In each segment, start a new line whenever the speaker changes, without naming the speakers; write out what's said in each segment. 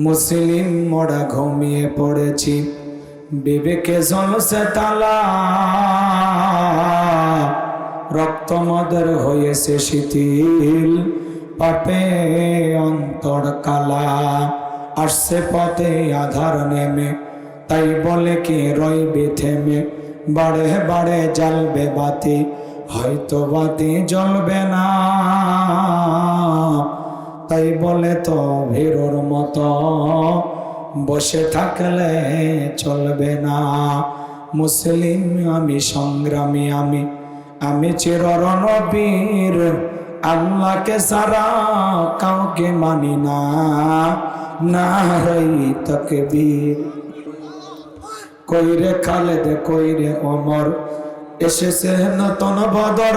মুসলিম মোরা ঘুমিয়ে পড়েছি, বিবেকে জ্বলছে তালা, রক্ত মদের হয়েছে শিথিল, পাপে অন্তর কালা। আসছে পথে আধার নেমে, তাই বলে কি রইবে থেমে, বাড়ে বাড়ে জ্বলবে বাতি, হয়তো বাতি জ্বলবে না, তাই বলে তো ভীরুর মতো বসে থাকলে চলবে না। মুসলিম আমি, সংগ্রামী আমি, আমি চির রণবীর, আল্লাহকে সারা কাউকে মানি না, নারাই তাকবীর। কইরে খালেদ কইরে ওমর, এসেছে নতুন বদর,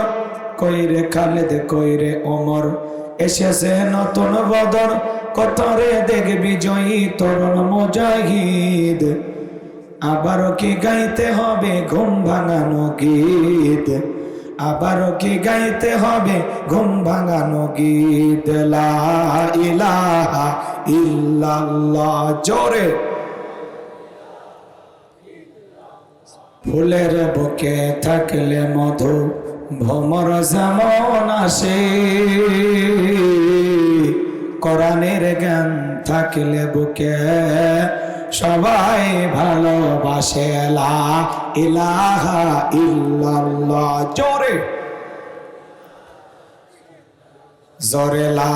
কইরে খালেদ কইরে ওমর, এসেছে নতুন বদর, কতরে দেখবি জয়ী তরুণ মুজাহিদ। আবারও কি গাইতে হবে ঘুম ভাঙানো গীত, আবারও কি গাইতে হবে ঘুম ভাঙানো গীত। লা ইলাহা ইল্লাল্লাহ, জোরে। ফুলের বুকে থাকলে মধু, ভ্রমর যেমন আসে, কোরআনের জ্ঞান থাকলে বুকে সবাই ভালোবাসে। লা ইলাহা ইল্লাল্লাহ, জোরে জোরে। লা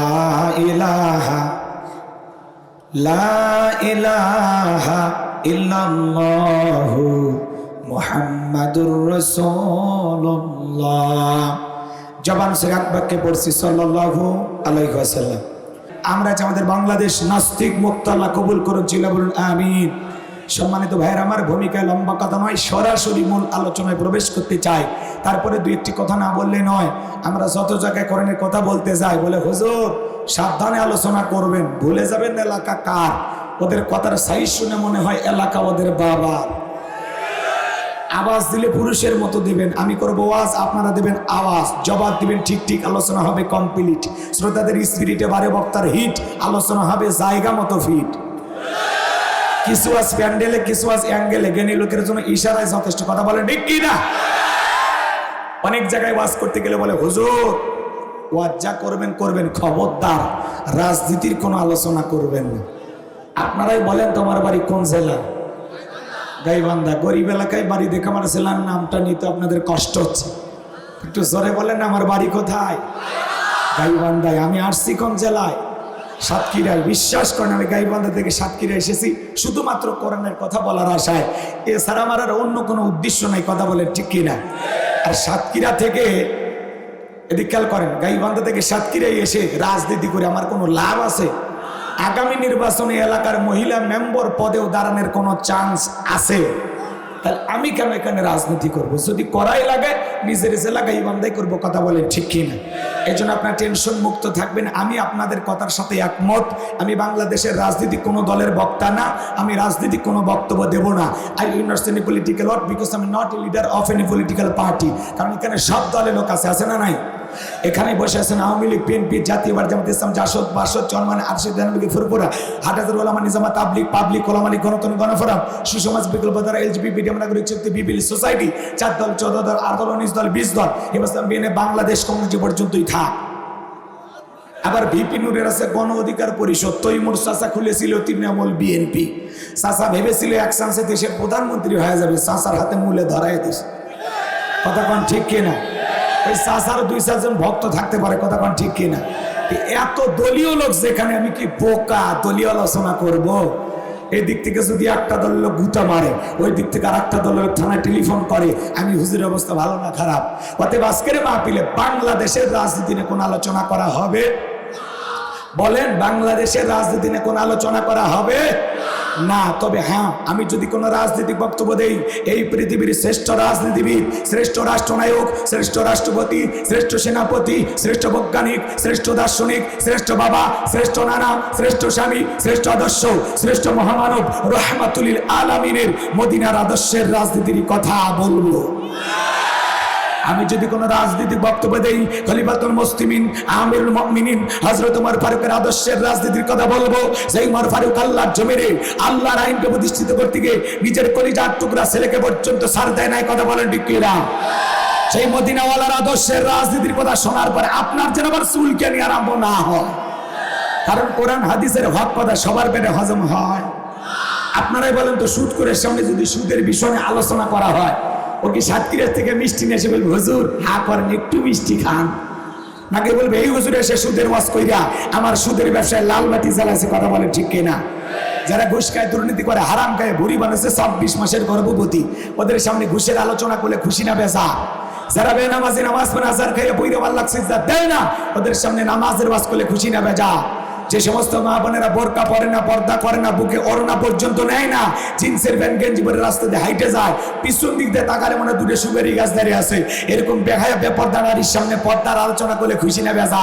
ইলাহা ইল্লাল্লাহু মুহাম্মাদুর রাসূলুল্লাহ। জবান সে আকবারকে পড়ছি সাল্লাল্লাহু আলাইহি ওয়াসাল্লাম। আমরা যে আমাদের বাংলাদেশ নাস্তিক মুক্ত আল্লাহ কবুল করুন, চিল্লা বলুন আমিন। সম্মানিত ভাইয়ের আমার, ভূমিকায় লম্বা কথা নয়, সরাসরি মূল আলোচনায় প্রবেশ করতে চাই। তারপরে দুই একটি কথা না বললে নয়। আমরা যত জায়গায় কোরআনের কথা বলতে যাই, বলে হুজুর সাবধানে আলোচনা করবেন, ভুলে যাবেন এলাকা কার। ওদের কথার সাইজ শুনে মনে হয় এলাকা ওদের বাবা। আওয়াজ দিলে পুরুষের মতো দিবেন, আমি করবো ওয়াজ, আপনারা দেবেন আওয়াজ, জবাব দিবেন ঠিক ঠিক, আলোচনা হবে কমপ্লিট। শ্রোতাদের স্পিরিটে বারে বক্তার হিট, আলোচনা হবে জায়গা মতো ফিট। কিছু আজ প্যান্ডেলে, কিছু আজ অ্যাঙ্গেলে, জ্ঞানী লোকের জন্য ইশারায় যথেষ্ট। কথা বলেন ঠিক কি না? অনেক জায়গায় ওয়াজ করতে গেলে বলে হুজুর ওয়াজ যা করবেন করবেন, খবরদার রাজনীতির কোনো আলোচনা করবেন না। আপনারাই বলেন তোমার বাড়ি কোন জেলা? গাইবান্ধা। গরিব এলাকায় বাড়ি দেখে আমার জেলার নামটা নিতে আপনাদের কষ্ট হচ্ছে, একটু জোরে বলেন না আমার বাড়ি কোথায়? গাইবান্ধায়। আমি আসছি কোন জেলায়? সাতক্ষীরায়। বিশ্বাস করেন আমি গাইবান্ধা থেকে সাতক্ষীরা এসেছি শুধুমাত্র কোরআনের কথা বলার আশায়, এছাড়া আমার আর অন্য কোনো উদ্দেশ্য নাই। কথা বলেন ঠিক কিনা? আর সাতক্ষীরা থেকে এদিক খেয়াল করেন, গাইবান্ধা থেকে সাতক্ষীরায় এসে রাজনীতি করে আমার কোনো লাভ আছে? আগামী নির্বাচনে এলাকার মহিলা মেম্বার পদেও দাঁড়ানোর কোনো চান্স আছে? তাহলে আমি কেন এখানে রাজনীতি করব? যদি করাই লাগে নিজের এলাকায় বান্ধাই করবো। কথা বলেন ঠিক কিনা? এই জন্য আপনার টেনশন মুক্ত থাকবেন। আমি আপনাদের কথার সাথে একমত। আমি বাংলাদেশের রাজনীতি কোনো দলের বক্তা না, আমি রাজনীতি কোনো বক্তব্য দেব না। I university political work because আমি not a leader of any political party. কারণ এখানে সব দলের লোক আছে না নাই? এখানে বসে আছেন আওয়ামী লীগ, বিএনপি, জাতীয় জামাত ইসলাম, জাসদ, বাসদ, চরমান, আরশিদ, জানাবি, ফুরপুরা, হাটাজার ওলামা নিজামা, তাবলিগ, পাবলিক ওলামা লীগ, গণতন্ত্র গণফোরাম, সুসমাজ বিকল্প দ্বারা, এলজিবি, বিডিএম নাগরিক শক্তি, বিপিএল সোসাইটি, 4 দল, 14 দল, 8 দল, 19 দল, 20 দল, ইসলাম বিএনএ, বাংলাদেশ কমিউনিটি পর্যন্তই থাক। আবার ভিপি নুরের আছে গণ অধিকার পরিষদ। তৈমুর চাচা খুলেছিল তৃণমূল বিএনপি। চাচা ভেবেছিল এক চান্সে দেশের প্রধানমন্ত্রী হয়ে যাবে, চাচার হাতে মূলে ধরায় দিস। কথা কোন ঠিক কিনা? ওই চাচার 2-4 জন ভক্ত থাকতে পারে। কথা কোন ঠিক কিনা? এত দলীয় লোক যেখানে, আমি কি বোকা দলীয় আলোচনা করব? এই দিক থেকে যদি একটা দলের লোক গুটা মারে, ওই দিক থেকে আর একটা দলের থানায় টেলিফোন করে, আমি হুজুরের অবস্থা ভালো না খারাপ? অতএব আজকের মাহফিলে বাংলাদেশের রাজনীতি নিয়ে কোন আলোচনা করা হবে? বলেন, বাংলাদেশের রাজনীতি নিয়ে কোন আলোচনা করা হবে না। তবে হ্যাঁ, আমি যদি কোনো রাজনৈতিক বক্তব্য দেই, এই পৃথিবীর শ্রেষ্ঠ রাজনীতিবিদ, শ্রেষ্ঠ রাষ্ট্রনায়ক, শ্রেষ্ঠ রাষ্ট্রপতি, শ্রেষ্ঠ সেনাপতি, শ্রেষ্ঠ বৈজ্ঞানিক, শ্রেষ্ঠ দার্শনিক, শ্রেষ্ঠ বাবা, শ্রেষ্ঠ নানা, শ্রেষ্ঠ স্বামী, শ্রেষ্ঠ আদর্শ, শ্রেষ্ঠ মহামানব রহমাতুল আলামিনের মদিনার আদর্শের রাজনীতির কথা বলবো। আমি যদি কোনো রাজনৈতিক বক্তব্য দেই, খলিফাতুল মুসলিমিন আমিরুল মুমিনিন হযরত ওমর ফারুকের আদর্শের রাজনীতির কথা বলবো। সেই ওমর ফারুক আল্লাহর জমিনে আল্লাহর আইনকে প্রতিষ্ঠিত করতে গিয়ে নিজের কলিজার টুকরা ছেলেকে পর্যন্ত ছাড় দেয় নাই। কথা বলেন ঠিক কি না? সেই মদিনাওয়ালার আদর্শের রাজনীতির কথা শোনার পরে আপনার যেন আবার চুলকানি আরম্ভ না হয়, কারণ কোরআন হাদিসের হক কথা সবার পেটে হজম হয়। আপনারাই বলেন তো, সুদ করে সামনে যদি সুদের বিষয়ে আলোচনা করা হয়, ও কি সাতক্ষীরা থেকে মিষ্টি নিয়ে এসে বলবে হুজুর হা করেন একটু মিষ্টি খান, নাকি বলবে এই হুজুর এসে সুদের ওয়াজ কইরা আমার সুদের ব্যবসায় লাল বাতি জ্বালাছে? কথা বলেন ঠিক কিনা? যারা ঘুষ খায়, দুর্নীতি করে, হারাম খায়, বুড়ি বানাচ্ছে 26 মাসের গর্ভবতী, ওদের সামনে ঘুষের আলোচনা করলে খুশি না বেজা? যারা বেনামাজি নামাজ পড়ে আজার খাইয়ে বইরে আল্লাহ সিজদা দেয় না, ওদের সামনে নামাজের ওয়াজ করলে খুশি না বেজা? যে সমস্ত মা বোনেরা বোরকা পরে না, পর্দা করে না, বুকে ওড়না পর্যন্ত নেয় না, জিন্সের প্যান্ট গেঞ্জি পরে রাস্তা দিয়ে হাইটে যায়, পিছন দিক দিয়ে তাকালে মনে দুটো সুবেরি গাছ দাঁড়িয়ে আছে, এরকম বেহায়া বেপর্দা নারীর সামনে পর্দার আলোচনা করলে খুশি না বেজা?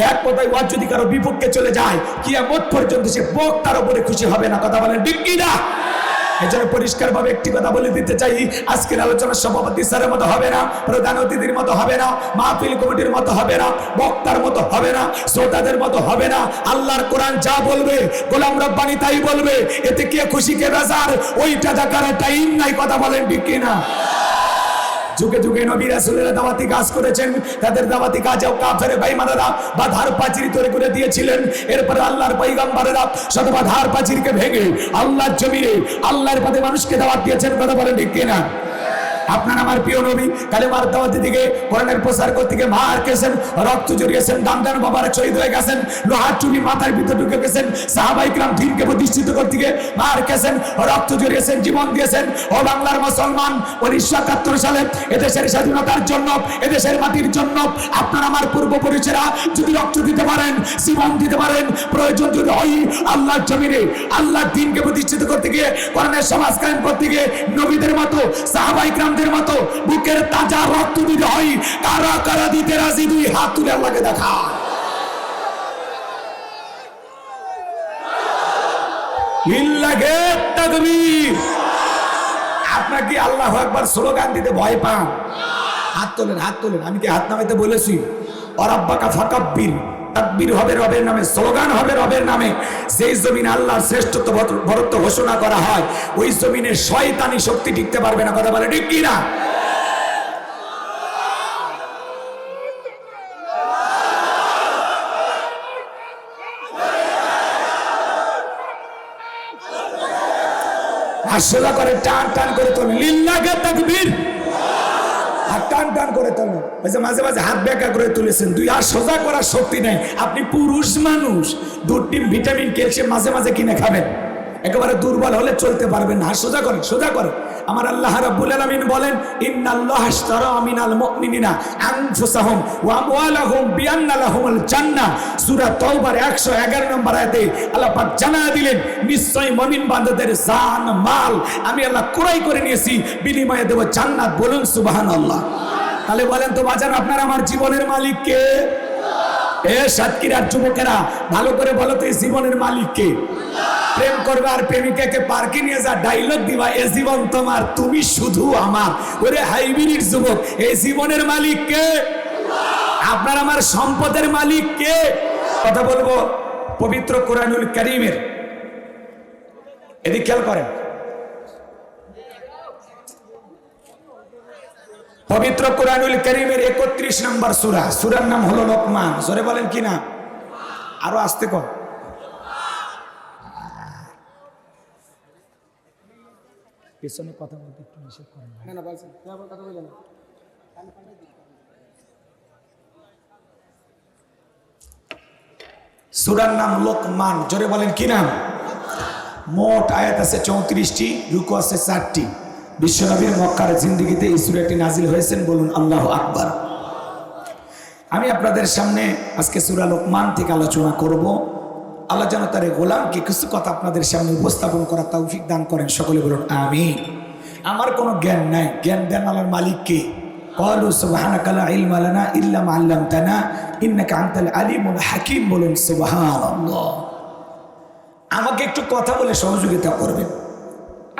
এক কথায় ওয়াজ যদি কারো বিপক্ষে চলে যায়, কিয়ামত পর্যন্ত সে বক্তার উপরে খুশি হবে না। কথা বলেন ঠিক কি না? এজন্য পরিষ্কারভাবে একটি কথা বলে দিতে চাই, আজকের আলোচনার সভাপতি স্যারের মতো হবে না, প্রধান অতিথির মতো হবে না, মাহফিল কমিটির মতো হবে না, বক্তার মতো হবে না, শ্রোতাদের মতো হবে না। আল্লাহর কোরআন যা বলবে, গোলাম রব্বানি তাই বলবে। এতে কে খুশি কে বেজার ওইটা দেখার টাইম নাই। কথা বলেন ঠিক কি না? যুগে যুগে নবী রাসূলেরা দাওয়াতি কাজ করেছেন, তাদের দাওয়াতি কাজেও কাফের বেঈমানেরা বাধার প্রাচীর তৈরি করে দিয়েছিলেন। এরপর আল্লাহর পয়গম্বরেরা শত বাধার প্রাচীরকে ভেঙে আল্লাহর জমিনে আল্লাহর পথে মানুষকে দাওয়াত দিয়েছেন। কথা বলেন ঠিক কিনা? আপনার আমার প্রিয় নবী কালেমার দাওয়াত দিকে, কোরআনের প্রচার করতে গিয়ে মার খেয়েছেন, রক্ত জড়িয়েছেন, দান দান বাবারা শহীদ হয়ে গেছেন, লোহার চুনি মাথার ভিতরে ঢুকে গেছেন, সাহাবায়ে কিরাম দ্বীনকে প্রতিষ্ঠিত করতে গিয়ে মার খেয়েছেন, রক্ত জড়িয়েছেন, জীবন দিয়েছেন। ও বাংলার মুসলমান, 1971 সালে এদেশের স্বাধীনতার জন্য, এদেশের মাটির জন্য আপনার আমার পূর্বপুরুষেরা যদি রক্ত দিতে পারেন, জীবন দিতে পারেন, প্রয়োজন যদি হয় আল্লাহর জমিনে আল্লাহর দ্বীনকে প্রতিষ্ঠিত করতে গিয়ে, কোরআনের সমাজ কায়েম করতে গিয়ে নবীদের মতো, সাহাবায়ে কিরামদের মতো বুকের তাজা রক্ত দিতে হয়। কারা কারা দিতে রাজি? দুই হাত তুলে আল্লাহকে দেখা। লিল্লাহে তাকবীর। আপনারা কি আল্লাহু আকবার স্লোগান দিতে ভয় পান? হাত তোলেন, হাত তোলেন। আমি কি হাত নামাইতে বলেছি? অরাব্বাকা ফাকাব্বির, তাকবীর হবে রবের নামে, স্লোগান হবে রবের নামে। যেই জমিনে আল্লাহর শ্রেষ্ঠত্ব বরত্ব ঘোষণা করা হয়, ওই জমিনে শয়তানি শক্তি টিকতে পারবে না। কথা বলে ঠিক কি না? সোজা করে টান টান করে তোলেন, লিল্লাহে তাকবীর। আর টান টান করে তোলেন। ওই যে মাঝে মাঝে হাত বেঁকা করে তুলেছেন, দুই হাত সোজা করার শক্তি নেই। আপনি পুরুষ মানুষ, দুধ ডিম ভিটামিন ক্যালসিয়াম মাঝে মাঝে কিনে খাবেন, একেবারে দুর্বল হলে চলতে পারবেন না। হাত সোজা করেন, সোজা করেন। আমার আল্লাহ রাব্বুল আলামিন বলেন, ইন্নাল্লাহা আশতারা মিনাল মুমিনিনা আনফুসাহুম ওয়া আমওয়ালাহুম বিআন্না লাহুমুল জান্নাহ। সূরা তাওবার 111 নম্বর আয়াতে আল্লাহ পাক জানায়া দিলেন, নিশ্চয় মুমিন বান্দাদের জান মাল আমি আল্লাহ ক্রয় করে নিয়েছি, বিনিময়ে দেব জান্নাত। বলুন সুবহানাল্লাহ। তাহলে বলেন তো বাজান, আপনার আমার জীবনের মালিক কে? এ সাতক্ষীরার যুবকেরা ভালো করে বলো তো, এই জীবনের মালিক কে? প্রেম করবে আর প্রেমিকাকে পার্কে নিয়ে যা ডায়লগ দিবা, এ জীবন তোমার, তুমি শুধু আমার। ওরে হাইব্রিড যুবক, এই জীবনের মালিক কে? আপনার আমার সম্পদের মালিক কে? কথা বলবো পবিত্র কোরআনুল কারীমের, এদিকে খেয়াল করেন। পবিত্র কোরআনুল কারীমের 31 নম্বর সূরা, সূরার নাম হলো লোকমান। জোরে বলেন কি না? আরো আস্তে কর। পিছনে কথা বলতে একটু নিষেধ করেন। না না বলছেন, আবার কথা বলেন। সূরার নাম লোকমান। জোরে বলেন কি নাম? মোট আয়াত আছে 34টি, রুকু আছে 4টি। বিশ্বনবীর মক্কার জিন্দেগিতে এই সূরাটি নাজিল হয়েছেন। বলুন আল্লাহু আকবার। আমি আপনাদের সামনে আজকে সূরা লোকমান থেকে আলোচনা করব। আল্লাহ যেন তার গোলামকে কিছু কথা আপনাদের সামনে উপস্থাপন করার তৌফিক দান করেন। সকলে বলুন আমিন। আমার কোনো জ্ঞান নাই, জ্ঞান দেন আল্লাহর মালিক কে? ক্বালু সুবহানাকা লা ইলমা লানা ইল্লা মা আল্লামতানা ইন্নাকা আনতাল আলিমুল হাকীম। বলুন সুবহানাল্লাহ। আমাকে একটু কথা বলে সহযোগিতা করবেন।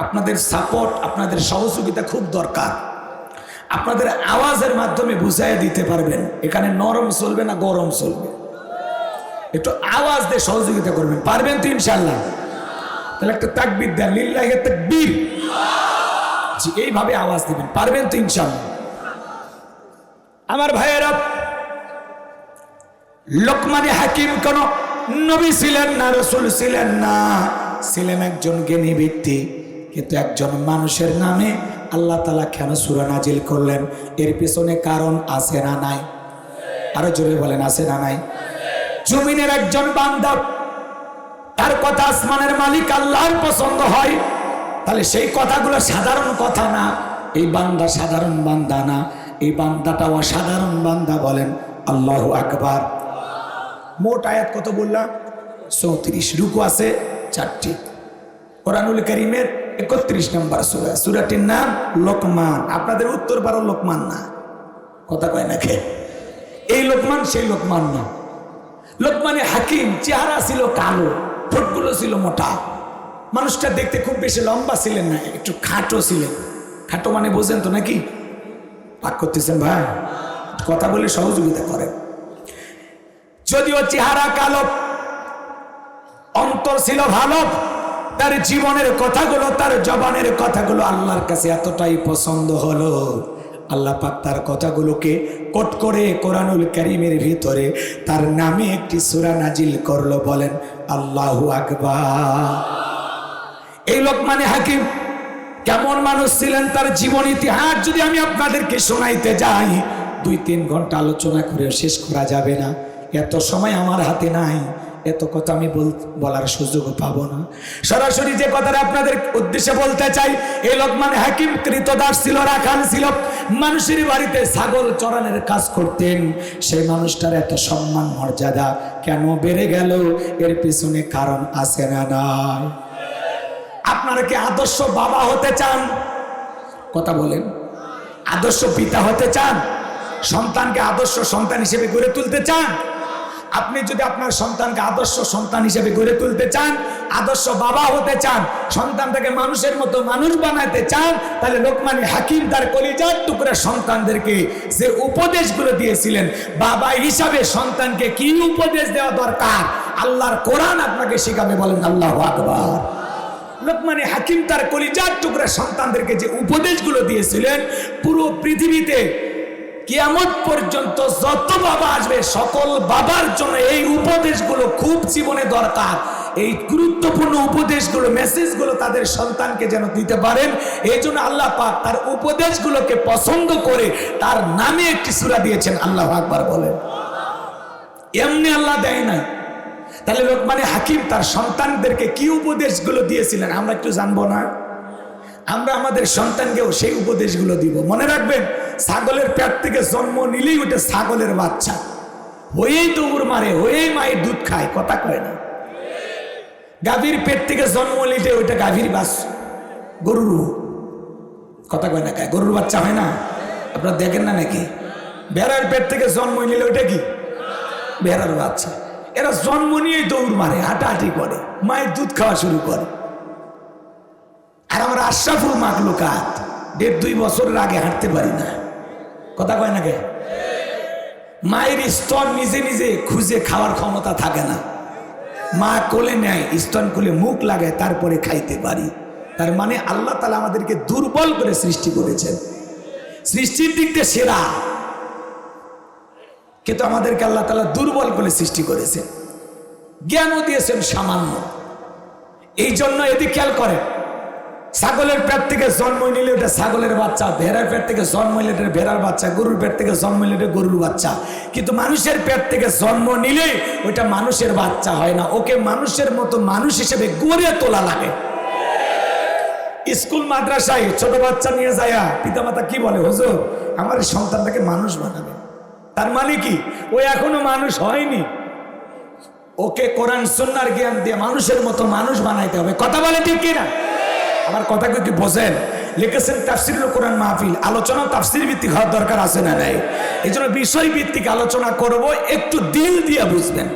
আপনাদের সাপোর্ট, আপনাদের সহযোগিতা খুব দরকার। আপনাদের আওয়াজের মাধ্যমে বুঝাই দিতে পারবেন এখানে নরম চলবে না গরম চলবে। একটু আওয়াজ দিয়ে সহযোগিতা করবেন, পারবেন তো ইনশাল্লাহ? তাহলে একটা তাকবীর দেন, লিল্লাহি তাকবীর। জি, এইভাবে আওয়াজ দিবেন, পারবেন তো ইনশাল্লাহ? আমার ভাইয়েরা, লোকমানে হাকিম কোন নবী ছিলেন না, রাসূল ছিলেন না, ছিলেন একজন জ্ঞানী ব্যক্তি। কিন্তু একজন মানুষের নামে আল্লাহ তাআলা কেন সূরা নাজিল করলেন? এর পিছনে কারণ আছে না নাই? আরো জোরে বলেন, আছে না নাই? জমিনের একজন বান্দা, তার কথা আসমানের মালিক আল্লাহর পছন্দ হয়, তাহলে সেই কথাগুলো সাধারণ কথা না। এই বান্দা সাধারণ বান্দা না, এই বান্দাটা অসাধারণ বান্দা। বলেন আল্লাহু আকবার। মোট আয়াত কত বললাম? 34। রুকু আছে 4টি। কোরআনুল কারীমের 31 নম্বর সূরা, সূরাটির নাম লোকমান। আপনাদের উত্তর পারো লোকমান না, কথা কয় না কে? এই লোকমান সেই লোকমান না। লোকমানে হাকিম, চেহারা ছিল কালো, ঠোঁটগুলো ছিল মোটা, মানুষটা দেখতে খুব বেশি লম্বা ছিলেন না, একটু খাটো ছিলেন। খাটো মানে বোঝেন তো নাকি? পাক করতেছেন ভাই? কথা বলে সহযোগিতা করেন। যদিও চেহারা কালো, অন্তর ছিল ভালো। তার জীবনের কথাগুলো, তার জবানের কথাগুলো আল্লাহর কাছে এতটাই পছন্দ হলো, আল্লাহ পাক তার কথাগুলোকে কোট করে কোরআনুল কারীমের ভিতরে তার নামে একটি সূরা নাজিল করলো। বলেন আল্লাহু আকবার। এই লোকমানে হাকিম কেমন মানুষ ছিলেন, তার জীবন ইতিহাস যদি আমি আপনাদেরকে শোনাইতে যাই 2-3 ঘন্টা আলোচনা করে শেষ করা যাবে না। এত সময় আমার হাতে নাই, এত কথা আমি বলার সুযোগ পাবো না। সরাসরি যে কথাটা আপনাদের উদ্দেশ্যে বলতে চাই, এই লোকমান হাকিম কৃতদাস ছিল, রাখাল ছিল, মানুষের বাড়িতে ছাগল চড়ানোর কাজ করতেন। সেই মানুষটার এত সম্মান মর্যাদা কেন বেড়ে গেল? এর পিছনে কারণ আছে না নাই? আপনারা কি আদর্শ বাবা হতে চান? কথা বলেন। আদর্শ পিতা হতে চান? সন্তানকে আদর্শ সন্তান হিসেবে গড়ে তুলতে চান? আপনি যদি আপনার সন্তানকে আদর্শ সন্তান হিসেবে গড়ে তুলতে চান, আদর্শ বাবা হতে চান, সন্তানটাকে মানুষের মতো মানুষ বানাতে চান, তাহলে লোকমান হাকিম তার কলিজার টুকরা সন্তানদেরকে যে উপদেশগুলো দিয়েছিলেন, বাবা হিসাবে সন্তানকে কি উপদেশ দেওয়া দরকার আল্লাহর কোরআন আপনাকে শেখাবে। বলেন আল্লাহু আকবার। লোকমান হাকিম তার কলিজার টুকরা সন্তানদেরকে যে উপদেশগুলো দিয়েছিলেন, পুরো পৃথিবীতে কিয়ামত পর্যন্ত যত বাবা আসবে সকল বাবার জন্য এই উপদেশগুলো খুব জীবনে দরকার। এই গুরুত্বপূর্ণ উপদেশগুলো, মেসেজগুলো তাদের সন্তানকে যেন দিতে পারেন, এই জন্য আল্লাহ পাক তার উপদেশগুলোকে পছন্দ করে তার নামে একটি সূরা দিয়েছেন। আল্লাহু আকবার বলেন। এমনি আল্লাহ দেয় নাই। তাহলে লোকমান হাকিম তার সন্তানদেরকে কি উপদেশগুলো দিয়েছিলেন আমরা একটু জানবো না? আমরা আমাদের সন্তানকেও সেই উপদেশগুলো দিব। মনে রাখবেন, ছাগলের পেট থেকে জন্ম নিলেই ওটা ছাগলের বাচ্চা, হয়েই দৌড় মারে, হয়েই মায়ের দুধ খায়, কথা কয় না? গাভীর পেট থেকে জন্ম নিলে ওইটা গাভীর বাচ্চা, গরুর, কথা কয় না? গরুর বাচ্চা হয় না? আপনারা দেখেন না নাকি? ভেড়ার পেট থেকে জন্ম নিলে ওইটা কি? ভেড়ার বাচ্চা। এরা জন্ম নিয়েই দৌড় মারে, হাঁটাহাঁটি করে, মায়ের দুধ খাওয়া শুরু করে। আর আমরা আশরাফুল মাখলুকাত 1.5-2 বছরের আগে হাঁটতে পারি না, কথা কয় না কে? মায়ের স্তন নিজে নিজে খুঁজে খাওয়ার ক্ষমতা থাকে না, মা কোলে নেয়, স্তন কোলে মুখ লাগায়, তারপরে খাইতে পারি। তার মানে আল্লাহ তাআলা আমাদেরকে দুর্বল করে সৃষ্টি করেছেন, সৃষ্টির দিক দিয়ে সেরা, কিন্তু আমাদেরকে আল্লাহ তাআলা দুর্বল করে সৃষ্টি করেছেন, জ্ঞানও দিয়েছেন সামান্য। এই জন্য এদিকে খেয়াল করেন, ছাগলের পেট থেকে জন্ম নিলে ওটা ছাগলের বাচ্চা, ভেড়ার পেট থেকে জন্ম নিলে এটা ভেড়ার বাচ্চা, গরুর পেট থেকে জন্ম নিলে এটা গরুর বাচ্চা। কিন্তু মানুষের পেট থেকে জন্ম নিলে ওইটা মানুষের বাচ্চা হয় না, ওকে মানুষের মতো মানুষ হিসেবে গড়ে তোলা লাগে। স্কুল মাদ্রাসায় ছোট বাচ্চা নিয়ে যায়, পিতামাতা কি বলে, হুজুর আমার সন্তানটাকে মানুষ বানাবে। তার মানে কি? ও এখনো মানুষ হয়নি, ওকে কোরআন সুন্নাহর জ্ঞান দিয়ে মানুষের মতো মানুষ বানাইতে হবে। কথা বলে ঠিক কিনা? আমার কথাকে কি বোঝেন? লিখেছেন তাফসীরুল কোরআন মাহফিল, আলোচনা তাফসীর ভিত্তিক হওয়ার দরকার আছে না নাই? এই জন্য বিষয় ভিত্তিক আলোচনা করব, একটু দিল দিয়ে বুঝবেন।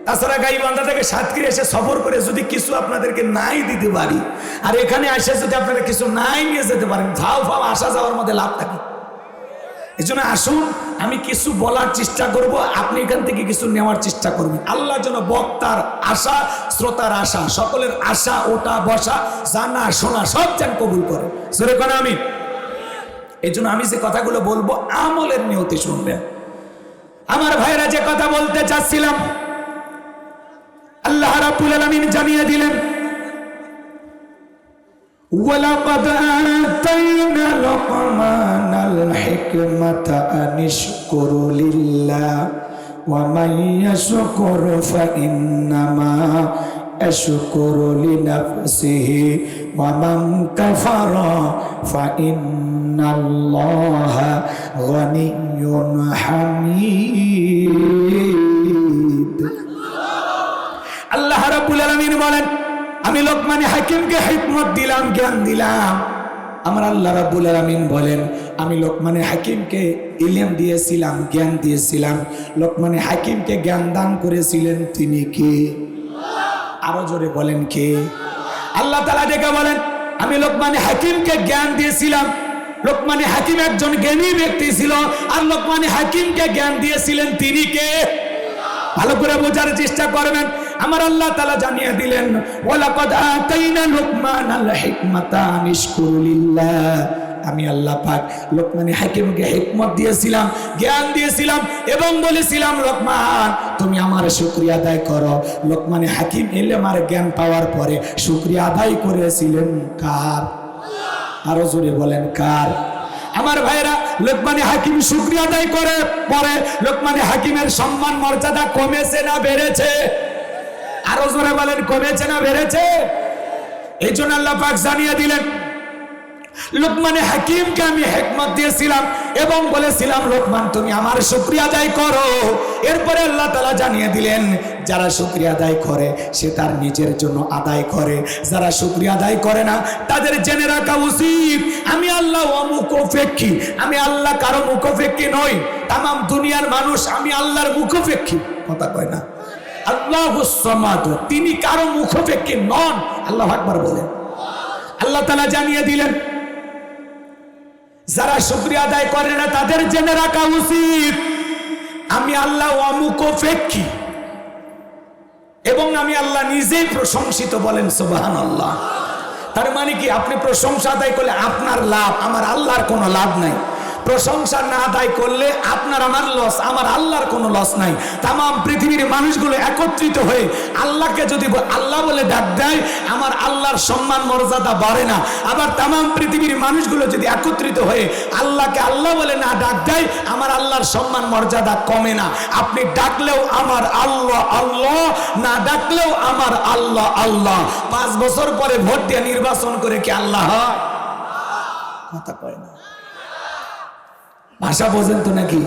তাছাড়া গাইবান্ধা থেকে সাতক্ষীরা এসে সফর করে যদি কিছু আপনাদেরকে নাই দিতে পারি, আর এখানে এসে যদি আপনারা কিছু নাই নিয়ে যেতে পারেন, ঝাউ ফাও আসা যাওয়ার মধ্যে লাভ থাকে। এজন্য আসুন আমি কিছু বলার চেষ্টা করব, আপনি এখান থেকে কিছু নেওয়ার চেষ্টা করবেন। আল্লাহ যেন বক্তার আশা, শ্রোতার আশা, সকলের আশা ওটা বসা, জানা শোনা সব যেন কবুল করে। জোরে করে আমিন। এই জন্য আমি যে কথাগুলো বলবো আমলের নিয়তে শুনবেন। আমার ভাইরা যে কথা বলতে চাচ্ছিলাম, আল্লাহ রাব্বুল আলামিন জানিয়ে দিলেন, ওয়ালাকাদ আতাইনা লুকমানাল হিকমাতা আনিশকুরু লিল্লাহ ওয়া মান ইয়াশকুরু ফাইন্নামা ইয়াশকুরু লিনাফসিহি ওয়া মান কাফারা ফাইন্নাল্লাহা গানিয়্যুন হামিদ। আল্লাহ রাব্বুল আলামিন বলেন, আমি লোকমান হাকিমকে হিকমত দিলাম, জ্ঞান দিলাম। আমার আল্লাহ রাব্বুল আলামিন বলেন, আমি লোকমান হাকিমকে ইলম দিয়েছিলাম, জ্ঞান দিয়েছিলাম। লোকমান হাকিমকে জ্ঞান দান করেছিলেন তিনি কে? আরো জোরে বলেন কে? আল্লাহ তাআলা ডেকে বলেন, আমি লোকমান হাকিমকে জ্ঞান দিয়েছিলাম। লোকমান হাকিম একজন জ্ঞানী ব্যক্তি ছিল, আর লোকমান হাকিমকে জ্ঞান দিয়েছিলেন তিনি কে? ভালো করে বোঝার চেষ্টা করবেন। আমার আল্লাহ তাআলা জানিয়ে দিলেন, ওয়ালাকাদ আতাইনা লুকমানাল হিকমাতা আনিশকুরু লিল্লাহ। আমি আল্লাহ পাক লোকমান হাকিমকে হিকমত দিয়েছিলাম, জ্ঞান দিয়েছিলাম এবং বলেছিলাম, লোকমান তুমি আমার শুকরিয়া আদায় করো। লোকমান হাকিম ইলম আর জ্ঞান পাওয়ার পরে শুকরিয়া আদায় করেছিলেন কার? আরো জোরে বলেন কার? আমার ভাইরা, লোকমান হাকিম শুকরিয়া আদায় করে পরে লোকমান হাকিমের সম্মান মর্যাদা কমেছে না বেড়েছে? আরো জোরে বলেন, কমেছে না বেড়েছে? এই জন্য আল্লাহ পাক জানিয়ে দিলেন, লোকমান হাকিমকে আমি হিকমত দিয়েছিলাম এবং বলেছিলাম, লোকমান তুমি আমার শুকরিয়া আদায় করো। এরপরে আল্লাহ তাআলা জানিয়ে দিলেন, যারা শুকরিয়া আদায় করে সে তার নিজের জন্য আদায় করে, যারা শুকরিয়া আদায় করে না তাদের জেনে রাখা উচিত আমি আল্লাহ অমুখাপেক্ষী। আমি আল্লাহ কারো মুখাপেক্ষী নই, তামাম দুনিয়ার মানুষ আমি আল্লাহর মুখাপেক্ষী। কথা কয় না? আল্লাহুস সামাদ, তিনি কারো মুখাপেক্ষী নন। আল্লাহু আকবার বলেন। আল্লাহ তাআলা জানিয়ে দিলেন, যারা শুকরিয়া আদায় করে না তাদের জেনে রাখা উচিত আমি আল্লাহ অমুখাপেক্ষী এবং আমি আল্লাহ নিজেই প্রশংসিত। বলেন সুবহানাল্লাহ। তার মানে কি? আপনি প্রশংসা আদায় করলে আপনার লাভ, আমার আল্লাহর কোনো লাভ নাই। প্রশংসা না আদায় করলে আপনার আমার লস, আমার আল্লাহর কোনো লস নাই। তামাম পৃথিবীর মানুষগুলো একত্রিত হয়ে আল্লাহকে যদি আল্লাহ বলে ডাক দেয়, আমার আল্লাহর সম্মান মর্যাদা বাড়ে না। আবার তামাম পৃথিবীর মানুষগুলো যদি একত্রিত হয়ে আল্লাহকে আল্লাহ বলে না ডাক দেয়, আমার আল্লাহর সম্মান মর্যাদা কমে না। আপনি ডাকলেও আমার আল্লাহ আল্লাহ, না ডাকলেও আমার আল্লাহ আল্লাহ। 5 বছর পরে ভোট দিয়ে নির্বাচন করে কি আল্লাহ হয়? কথা কয় না। ভাষা বোঝেন তো নাকি?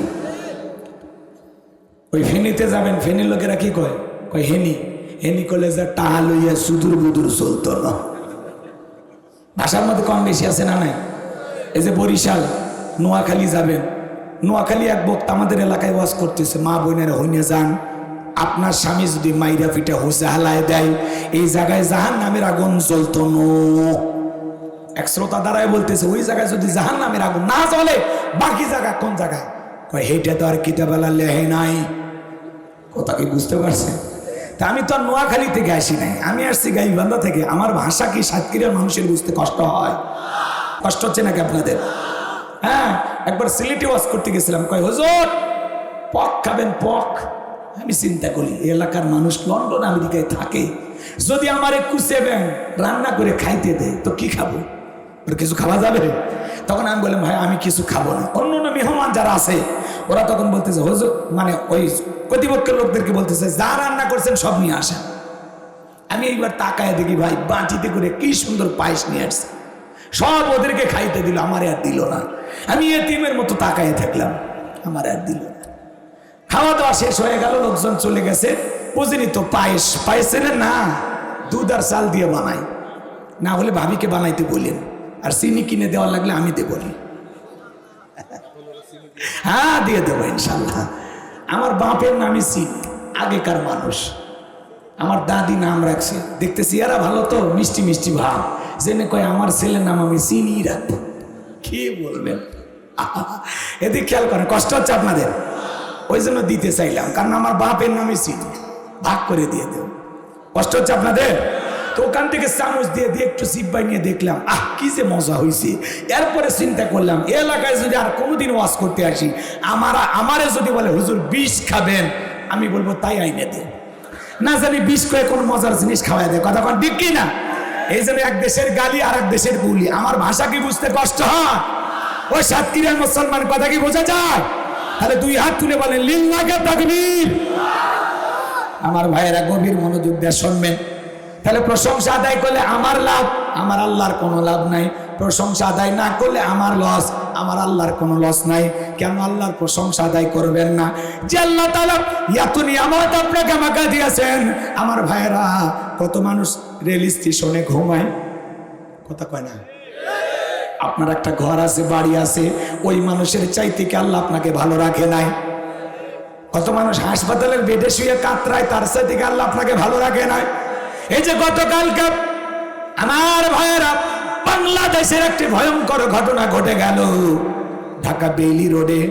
ওই ফেনীতে যাবেন, ফেনীর লোকেরা কি কয়? কয় হেনি। হেনি করলে যা টাহা লইয়া সুদূর বুদুর চলতো না। ভাষার মধ্যে কম বেশি আছে না নাই? এই যে বরিশাল, নোয়াখালী যাবেন, নোয়াখালী এক বক্তা আমাদের এলাকায় ওয়াজ করতেছে, মা বোনেরা হইনে যান, আপনার স্বামী যদি মাইরা পিঠা হুসে হালায় দেয়, এই জায়গায় জাহান্নামের আগুন জ্বলতো না। এক শ্রোতা দাঁড়ায় বলতেছে, ওই জায়গায় যদি জাহান্নামের আগুন না জ্বলে বাকি জায়গা কোন জায়গায়? কয় হেইটা তো আর কিতাবেলা লেহে নাই। কথা কি বুঝতে পারছেন? তা আমি তো আর নোয়াখালী থেকে আসি নাই, আমি আসছি গাইবান্ধা থেকে। আমার ভাষা কি সাতক্ষীরার মানুষের বুঝতে কষ্ট হয়? কষ্ট হচ্ছে নাকি আপনাদের? হ্যাঁ, একবার সিলেটে ওয়াজ করতে গেছিলাম, কয় হুজুর পক খাবেন? পক। আমি চিন্তা করি, এলাকার মানুষ লন্ডন আমেরিকায় থাকে, যদি আমার একটু সেবেন রান্না করে খাইতে দেয় তো কি খাবো? কিছু খাওয়া যাবে? তখন আমি বললাম, ভাই আমি কিছু খাবো না। অন্য অন্য মেহমান যারা আছে ওরা তখন বলতেছে, হুজুর মানে ওই কর্তৃপক্ষের লোকদেরকে বলতেছে, যা রান্না করছেন সব নিয়ে আসেন। আমি এইবার তাকায় দেখি, ভাই বাটিতে করে কি সুন্দর পায়েস নিয়ে আসছে, সব ওদেরকে খাইতে দিল, আমার আর দিল না। আমি এতিমের মতো তাকায় থাকলাম, আমার আর দিল না। খাওয়া দাওয়া শেষ হয়ে গেল, লোকজন চলে গেছে। বুঝিনি তো পায়েস, পায়েসের না দুধ আর চাল দিয়ে বানাই, না হলে ভাবিকে বানাইতে বলেন, আর চিনি কিনে দেওয়া লাগলে আমি দেবো। হ্যাঁ দিয়ে দেবো ইনশাল্লাহ। আমার বাপের নামই চিনি, আগেকার মানুষ। আমার দাদি নাম রাখছে, দেখতেছি এরা ভালো তো মিষ্টি মিষ্টি ভাব, জেনে কয় আমার ছেলের নাম আমি চিনি রাখবো। কি বলবেন? এদিকে খেয়াল করেন, কষ্ট হচ্ছে আপনাদের? ওই জন্য দিতে চাইলাম, কারণ আমার বাপের নামে সিটি ভাগ করে দিয়ে দেব। কষ্ট হচ্ছে আপনাদের? তো ওখান থেকে চামচ দিয়ে দিয়ে একটু সিপাই নিয়ে দেখলাম, কি যে মজা হয়েছে। এরপরে চিন্তা করলাম, এলাকায় যদি আর কোনোদিন ওয়াজ করতে আসি, আমারে যদি বলে হুজুর বিষ খাবেন, আমি বলবো তাই আইনে দে, না জানি বিষ করে কোন মজার জিনিস খাওয়াই দেয়। কথা কন ঠিক কি না? এই জন্য এক দেশের গালি আর এক দেশের বুলি। আমার ভাষা কি বুঝতে কষ্ট হয়? ওই সাতক্ষীরার মুসলমান কথা কি বোঝা যায়? তাহলে দুই হাত তুলে বলেন লিল্লাহি তাকবীর। আমার ভাইয়েরা গভীর মনোযোগ দিয়ে শুনবেন। তাহলে প্রশংসা আদায় করলে আমার লাভ, আমার আল্লাহর কোনো লাভ নাই। প্রশংসা আদায় না করলে আমার লস, আমার আল্লাহর কোনো লস নাই। কেন আল্লাহর প্রশংসা আদায় করবেন না? যে আল্লাহ তাআলা এত নিয়ামত আপনাকে আমাকে দিয়েছেন। আমার ভাইয়েরা, কত মানুষ রেল স্টেশনে ঘুমায়, কথা কয় না? আপনার একটা ঘর আছে, বাড়ি আছে, ওই মানুষের চাইতে কি আল্লাহ আপনাকে ভালো রাখে নাই? কত মানুষ হাসপাতালের বেডে শুয়ে কাতরায়, তার চাইতে কি আল্লাহ আপনাকে ভালো রাখে নাই? এই যে গতকালকে আমার ভাইয়েরা, বাংলাদেশের একটি ভয়ঙ্কর ঘটনা ঘটে গেল ঢাকা বেইলি রোডে।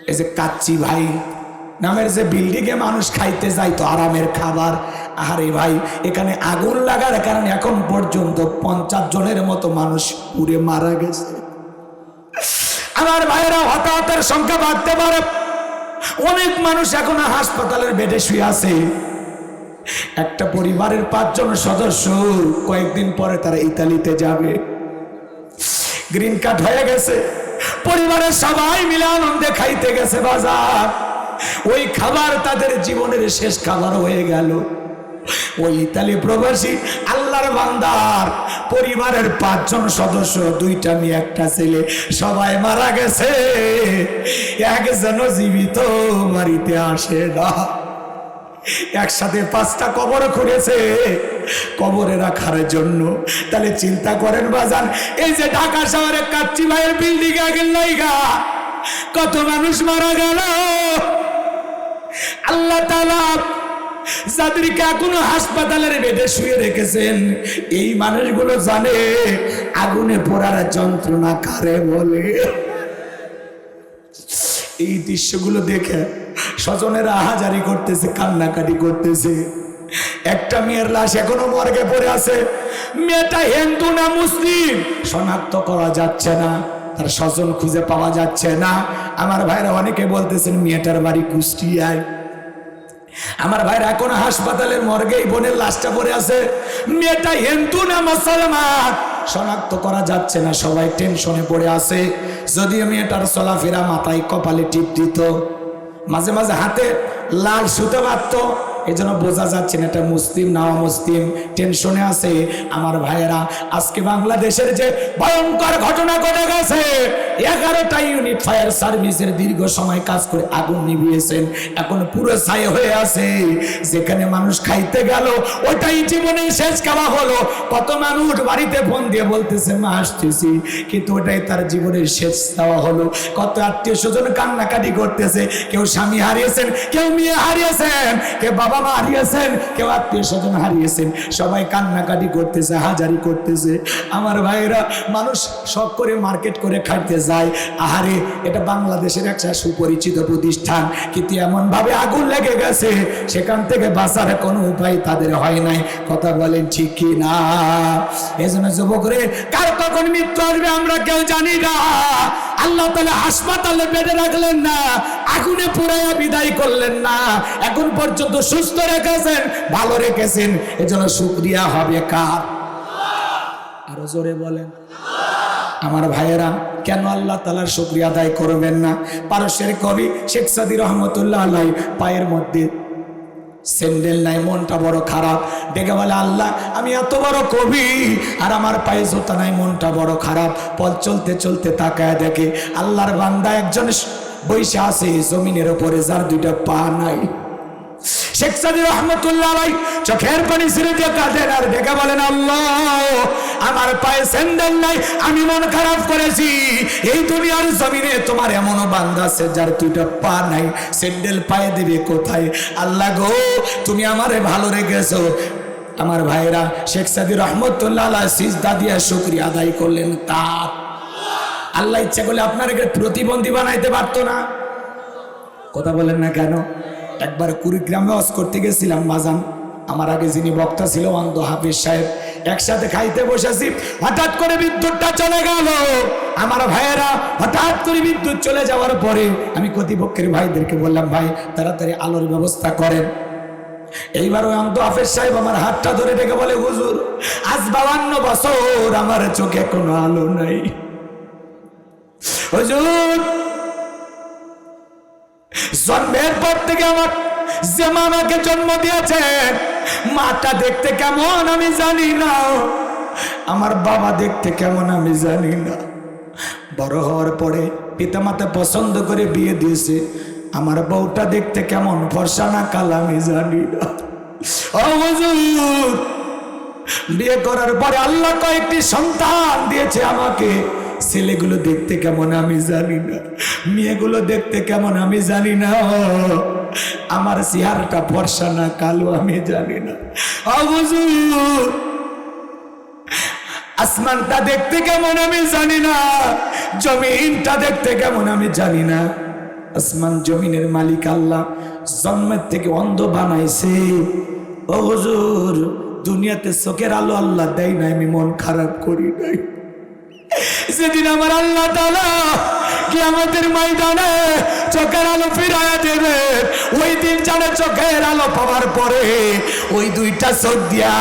এই যে কাচ্চি ভাই নামের যে বিল্ডিং এ মানুষ খাইতে যায় তো আরামের খাবার, আরে ভাই এখানে আগুন লাগার কারণে এখন পর্যন্ত 50 জনের মতো মানুষ পুড়ে মারা গেছে। আমার ভাইয়েরা, হতাহতের সংখ্যা বাড়তে পারে। অনেক মানুষ এখন হাসপাতালের বেডে শুয়ে আছে। একটা পরিবারের 5 জন সদস্য, কয়েকদিন পরে তারা ইতালিতে যাবে, গ্রিন কার্ড হয়ে গেছে। পরিবারের সবাই মিলে আনন্দে খাইতে গেছে বাজার। ওই খাবার তাদের জীবনের শেষ খাবার হয়ে গেল। ওই ইতালি প্রবাসী আল্লাহর বান্দার পরিবারের 5 জন সদস্য, 2টা মেয়ে 1টা ছেলে, সবাই মারা গেছে। একজনও জীবিত বাড়িতে আসে না। একসাথে 5টা কবর খুঁড়েছে কবরে রাখার জন্য। তাহলে চিন্তা করেন বাজান, এই যে ঢাকা শহরে কাচ্চি ভাইয়ের বিল্ডিং আগের লাইগা কত মানুষ মারা গেল। আল্লাহ তাআলা যাদেরকে এখনো হাসপাতালের বেডে শুয়ে রেখেছেন, এই মানুষগুলো জানে আগুনে পোড়ার যন্ত্রণা কারে বলে। এই দৃশ্যগুলো দেখে স্বজনেরা আহাজারি করতেছে, কান্নাকাটি করতেছে। একটা মেয়ের লাশ এখনো মর্গে পড়ে আছে। মেয়েটা হিন্দু না মুসলিম শনাক্ত করা যাচ্ছে না, তার স্বজন খুঁজে পাওয়া যাচ্ছে না। আমার ভাইরা অনেকে বলতেছেন মেয়েটার বাড়ি কুষ্টিয়ায়। আমার ভাইরা এখন হাসপাতালের মর্গে এই বোনের লাশটা পড়ে আছে। মেয়েটা হিন্দু না মুসলমান শনাক্ত করা যাচ্ছে না, সবাই টেনশনে পড়ে আছে। যদিও মেয়েটার চলাফেরা, মাথায় কপালে টিপ দিত, মাঝে মাঝে হাতে লাল সুতো বাঁধত, এই জন্য বোঝা যাচ্ছে না এটা মুসলিম না অমুসলিম, টেনশনে আছে। আমার ভাইয়েরা, আজকে বাংলাদেশের যে ভয়ঙ্কর ঘটনা ঘটে গেছে, 11টা ইউনিট ফায়ার সার্ভিসের দীর্ঘ সময় কাজ করে আগুন নিভিয়েছেন, এখন পুরো ছাই হয়ে আছে। যেখানে মানুষ খাইতে গেল ওটাই জীবনের শেষ খাওয়া হলো। কত মানুষ বাড়িতে ফোন দিয়ে বলতেছে মা আসতেছি, কিন্তু ওটাই তার জীবনের শেষ খাওয়া হলো। কত আত্মীয় স্বজন কান্নাকাটি করতেছে, কেউ স্বামী হারিয়েছেন, কেউ মেয়ে হারিয়েছেন, কেউ বাবা মা হারিয়েছেন, কেউ আত্মীয় স্বজন হারিয়েছেন, সবাই কান্নাকাটি করতেছে, হাজারি করতেছে। আমার ভাইরা, মানুষ শখ করে মার্কেট করে খাইতে যায়। আহারে, এটা বাংলাদেশের একটা সুপরিচিত প্রতিষ্ঠান, কিন্তু এমন ভাবে আগুন লেগে গেছে সেখান থেকে বাঁচার কোনো উপায় তাদের হয় নাই। কথা বলেন ঠিক কি না? এজন্য যুবকরে, কার কখন মৃত্যু আসবে আমরা কেউ জানি না। আল্লাহ তাআলা হাসপাতালে বেডে রাখলেন না, আগুনে পুড়াইয়া বিদায় করলেন না, এখন পর্যন্ত সুস্থ রেখেছেন, ভালো রেখেছেন। এজন্য শুকরিয়া হবে কার? আরো জোরে বলেন। আমার ভাইয়েরা, কেন আল্লাহ তাআলার শুকরিয়া আদায় করবেন না? পারস্যের কবি শেখ সাদী রহমতুল্লাহ আলাইহি পায়ের মধ্যে স্যান্ডেল নাই, মনটা বড় খারাপ, ডেকে বলে আল্লাহ আমি এত বড় কবি আর আমার পায়ে জুতা নাই, মনটা বড় খারাপ। পথ চলতে চলতে তাকায় দেখে আল্লাহর বান্দা একজন বইসা আছে জমিনের উপরে, যার 2টা পা নাই। শেখ সাদী রহমতুল্লাহ আলাইহি চোখের পানি ছেড়ে দিয়ে কাঁদেন আর ডেকে বলেন আল্লাহ আমার পায়ে স্যান্ডেল নাই, আমি মন খারাপ করেছি। এই দুনিয়ার জমিনে তোমার এমন বান্দা আছে যার 2টা পা নাই, স্যান্ডেল পায়ে দেবে কোথায়? আল্লাহ গো, তুমি আমারে ভালো রেখেছো। আমার ভাইরা, শেখ সাদী রহমতুল্লাহ আলাইহি সিজদা দিয়ে শুকরিয়া আদায় করলেন কার? আল্লাহ ইচ্ছা করলে আপনাকে প্রতিবন্ধী বানাইতে পারতো না? কথা বলেন না কেন? একবার কুড়িগ্রামে ওয়াজ করতে গেছিলাম বাজান, আমার আগে যিনি বক্তা ছিল অন্ধ হাফিজ সাহেব, একসাথে খাইতে বসেছি, হঠাৎ করে বিদ্যুৎটা চলে গেল। আমার ভাইয়েরা, হঠাৎ করে বিদ্যুৎ চলে যাওয়ার পরে আমি কর্তৃপক্ষের ভাইদেরকে বললাম, ভাই তাড়াতাড়ি আলোর ব্যবস্থা করেন। এইবার ওই অন্ত হাফেজ সাহেব আমার হাতটা ধরে ডেকে বলে, হুজুর আজ 52 বছর আমার চোখে কোনো আলো নাই। হুজুর জন্মের পর থেকে আমার যে মা আমাকে জন্ম দিয়েছে, মাটা দেখতে কেমন আমি জানি না, আমার বাবা দেখতে কেমন আমি জানি না। বড় হওয়ার পরে পিতামাতা পছন্দ করে বিয়ে দিয়েছে, আমার বউটা দেখতে কেমন ফর্সা না কালো আমি জানি না। ও হুজুর, বিয়ে করার পরে আল্লাহ কয়েকটি সন্তান দিয়েছে আমাকে, ছেলেগুলো দেখতে কেমন আমি জানি না, মেয়েগুলো দেখতে কেমন আমি জানি না, আমার চেহারাটা ফর্সা না কালো আমি জানি না। ও হুজুর, আসমানটা দেখতে কেমন আমি জানি না, জমিনটা দেখতে কেমন আমি জানি না। আসমান জমিনের মালিক আল্লাহ, জন্মের থেকে অন্ধ বানাইছে। ও হুজুর, দুনিয়াতে চোখের আলো আল্লাহ দেয় নাই, আমি মন খারাপ করি নাই। সেদিন আমার আল্লাহ তাআলা কিয়ামতের ময়দানে চোখের আলো ফিরাইয়া দেবে, ওই দিন যারা চোখের আলো পাওয়ার পরে ওই দুইটা চোখ দিয়া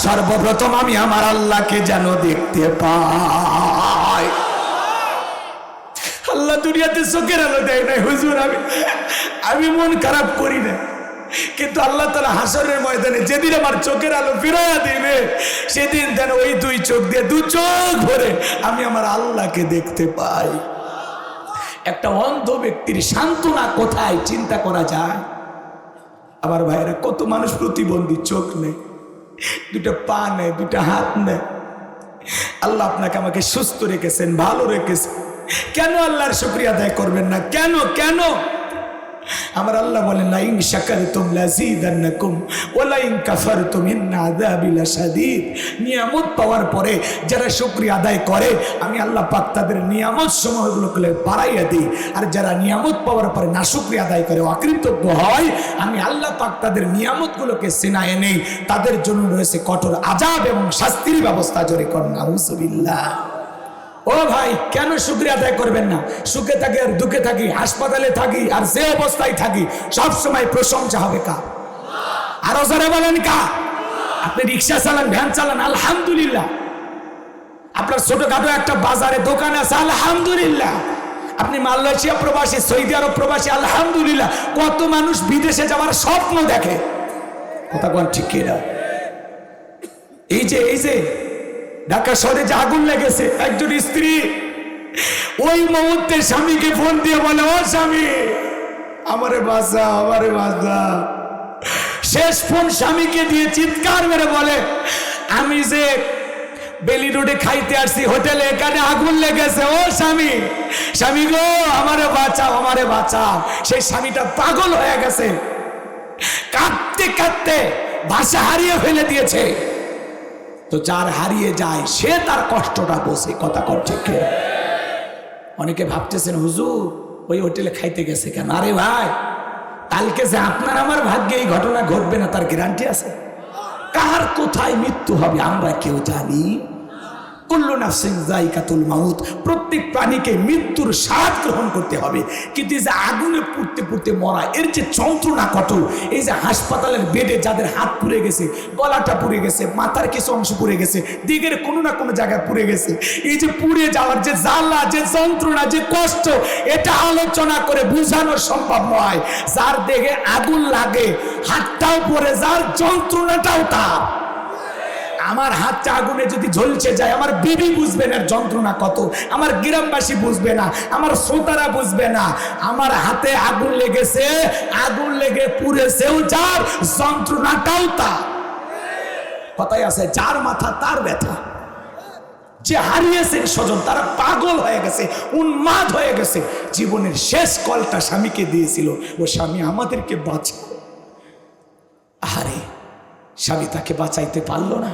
সর্বপ্রথম আমি আমার আল্লাহকে যেন দেখতে পাই। আল্লাহ দুনিয়াতে চোখের আলো দেয় নাই হুজুর, আমি মন খারাপ করি না, কিন্তু আল্লাহ তাআলা হাসরের ময়দানে যেদিন আমার চোখের আলো ফিরাইয়া দিবে, সেদিন যেন ওই দুই চোখ দিয়ে দু চোখ ভরে আমি আমার আল্লাহকে দেখতে পাই। একটা অন্ধ ব্যক্তির সান্ত্বনা কোথায় চিন্তা করা যায়? আমার ভাইয়েরা, কত মানুষ প্রতিবন্ধী, চোখ নেই, দুটা পা নেই, দুটা হাত নেই। আল্লাহ আপনাকে আমাকে সুস্থ রেখেছেন, ভালো রেখেছেন, কেন আল্লাহর শুকরিয়া আদায় করবেন না? কেন কেন? আমার আল্লাহ বলেন, লা ইন শাকারতুম লাযীদান্নাকুম ওয়া লা ইন কাফারতুম ইন্না আযাবি লাশাদীদ। নিয়ামত পাওয়ার পরে যারা শুকরিয়া আদায় করে, আমি আল্লাহ পাক তাদের নিয়ামত সমূহগুলোকে বাড়াইয়া দিই, আর যারা নিয়ামত পাওয়ার পরে নাশুকরিয়া আদায় করে, অকৃতজ্ঞ হয়, আমি আল্লাহ পাক তাদের নিয়ামতগুলোকে ছিনায়ে নেই, তাদের জন্য রয়েছে কঠোর আযাব এবং শাস্তির ব্যবস্থা। জোরে করেন নাউযুবিল্লাহ। ও ভাই, কেন শুকরিয়া আদায় করবেন না? সুখে থাকি আর দুঃখে থাকি, হাসপাতালে থাকি আর যে অবস্থায় থাকি, সব সময় প্রশংসা হবে কার? আরো যারা বলেন কার? আপনি রিক্সা চালান, ভ্যান চালান, আলহামদুলিল্লাহ। আপনার ছোটখাটো একটা বাজারে দোকান আছে, আলহামদুলিল্লাহ। আপনি মালয়েশিয়া প্রবাসী, সৌদি আরব প্রবাসী, আলহামদুলিল্লাহ। কত মানুষ বিদেশে যাওয়ার স্বপ্ন দেখে, কথা কোন ঠিক কিনা? এই যে ঢাকা শহরে যে আগুন লেগেছে, একজন স্ত্রী ওই মুহূর্তে স্বামীকে ফোন দিয়ে বলে, ও স্বামী আমারে বাঁচা, আমারে বাঁচা। শেষ ফোন স্বামীকে দিয়ে চিৎকার মেরে বলে, আমি যে বেলি রোডে খাইতে আসছি হোটেলে, এখানে আগুন লেগেছে, ও স্বামী, স্বামী গো আমারে বাঁচাও, আমারে বাঁচাও। সেই স্বামীটা পাগল হয়ে গেছে, কাঁদতে কাঁদতে ভাষা হারিয়ে ফেলে দিয়েছে। তো যার হারিয়ে যায় সে তার কষ্টটা বোঝে, কথা করছে কে? অনেকে ভাবতেছেন, হুজুর ওই হোটেলে খাইতে গেছে কেন? আরে ভাই, কালকে যে আপনার আমার ভাগ্যে এই ঘটনা ঘটবে না তার গ্যারান্টি আছে? কার কোথায় মৃত্যু হবে আমরা কেউ জানি? কুল্লু নাফসিন যায়কাতুল মাউত, প্রত্যেক প্রাণীকে মৃত্যুর স্বাদ গ্রহণ করতে হবে। কিন্তু এই যে আগুনে পুড়তে পুড়তে মরা, এর যে যন্ত্রণা কত! এই যে হাসপাতালের বেডে যাদের হাত পুড়ে গেছে, গলাটা পুড়ে গেছে, মাথার কিছু অংশ পুড়ে গেছে, দিকের কোনো না কোনো জায়গায় পুড়ে গেছে, এই যে পুড়ে যাওয়ার যে জ্বালা, যে যন্ত্রণা, যে কষ্ট, এটা আলোচনা করে বোঝানো সম্ভব নয়। যার দেহে আগুন লাগে, হাতটাও পড়ে, যার যন্ত্রণাটাও তার। আমার হাতটা আগুনে যদি ঝলসে যায়, আমার বিবি বুঝবে না যন্ত্রণা কত, আমার গ্রামবাসী বুঝবে না, আমার শ্রোতারা বুঝবে না। আমার হাতে আগুন লেগেছে, আগুন লেগে পুড়েছেও যার, যন্ত্রণাটাও তার। কথাই আছে, যার মাথা তার ব্যথা। যে হারিয়েছেন স্বজন, তারা পাগল হয়ে গেছে, উন্মাদ হয়ে গেছে। জীবনের শেষ কলটা স্বামীকে দিয়েছিল, ও স্বামী আমাদেরকে বাঁচাও। আরে স্বামী তাকে বাঁচাইতে পারলো না।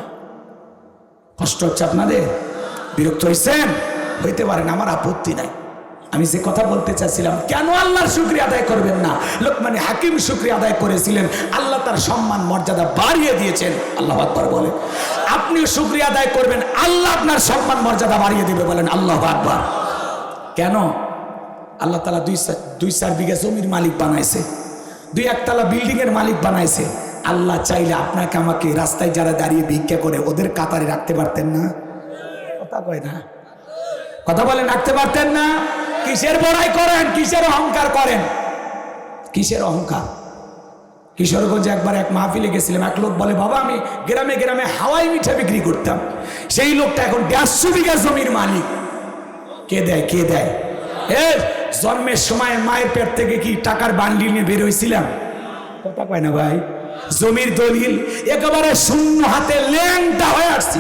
কষ্ট হচ্ছে আপনাদের? বিরক্ত হয়েছেন? হইতে পারেন, আমার আপত্তি নাই। আমি যে কথা বলতে চাচ্ছিলাম, কেন আল্লাহর শুকরিয়া আদায় করবেন না? লোকমান হাকিম শুকরিয়া আদায় করেছিলেন, আল্লাহ তার সম্মান মর্যাদা বাড়িয়ে দিয়েছেন। আল্লাহু আকবার বলেন। আপনিও শুকরিয়া আদায় করবেন, আল্লাহ আপনার সম্মান মর্যাদা বাড়িয়ে দিবে, বলেন আল্লাহু আকবার। কেন? আল্লাহ তাআলা দুই চার বিঘা জমির মালিক বানাইছে, 2-1 তলা বিল্ডিং এর মালিক বানাইছে। আল্লাহ চাইলে আপনাকে আমাকে রাস্তায় যারা দাঁড়িয়ে ভিক্ষা করে ওদের কাতারে রাখতে পারতেন না? কথা কয় না, কথা বলেন, রাখতে পারতেন না? কিসের বড়াই করেন, কিসের অহংকার করেন, কিসের অহংকার? কিশোরগঞ্জে একবার এক মাহফিলে গেছিলাম, এক লোক বলে, বাবা আমি গ্রামে গ্রামে হাওয়াই মিঠা বিক্রি করতাম। সেই লোকটা এখন 150 বিঘা জমির মালিক। কে দেয়, কে দেয়? জন্মের সময় মায়ের পেট থেকে কি টাকার বান্ডিল নিয়ে বের হয়েছিলাম? কথা কয় না ভাই। জমির দলিল একেবারে শূন্য হাতে ল্যাংটা হয়ে আসছি,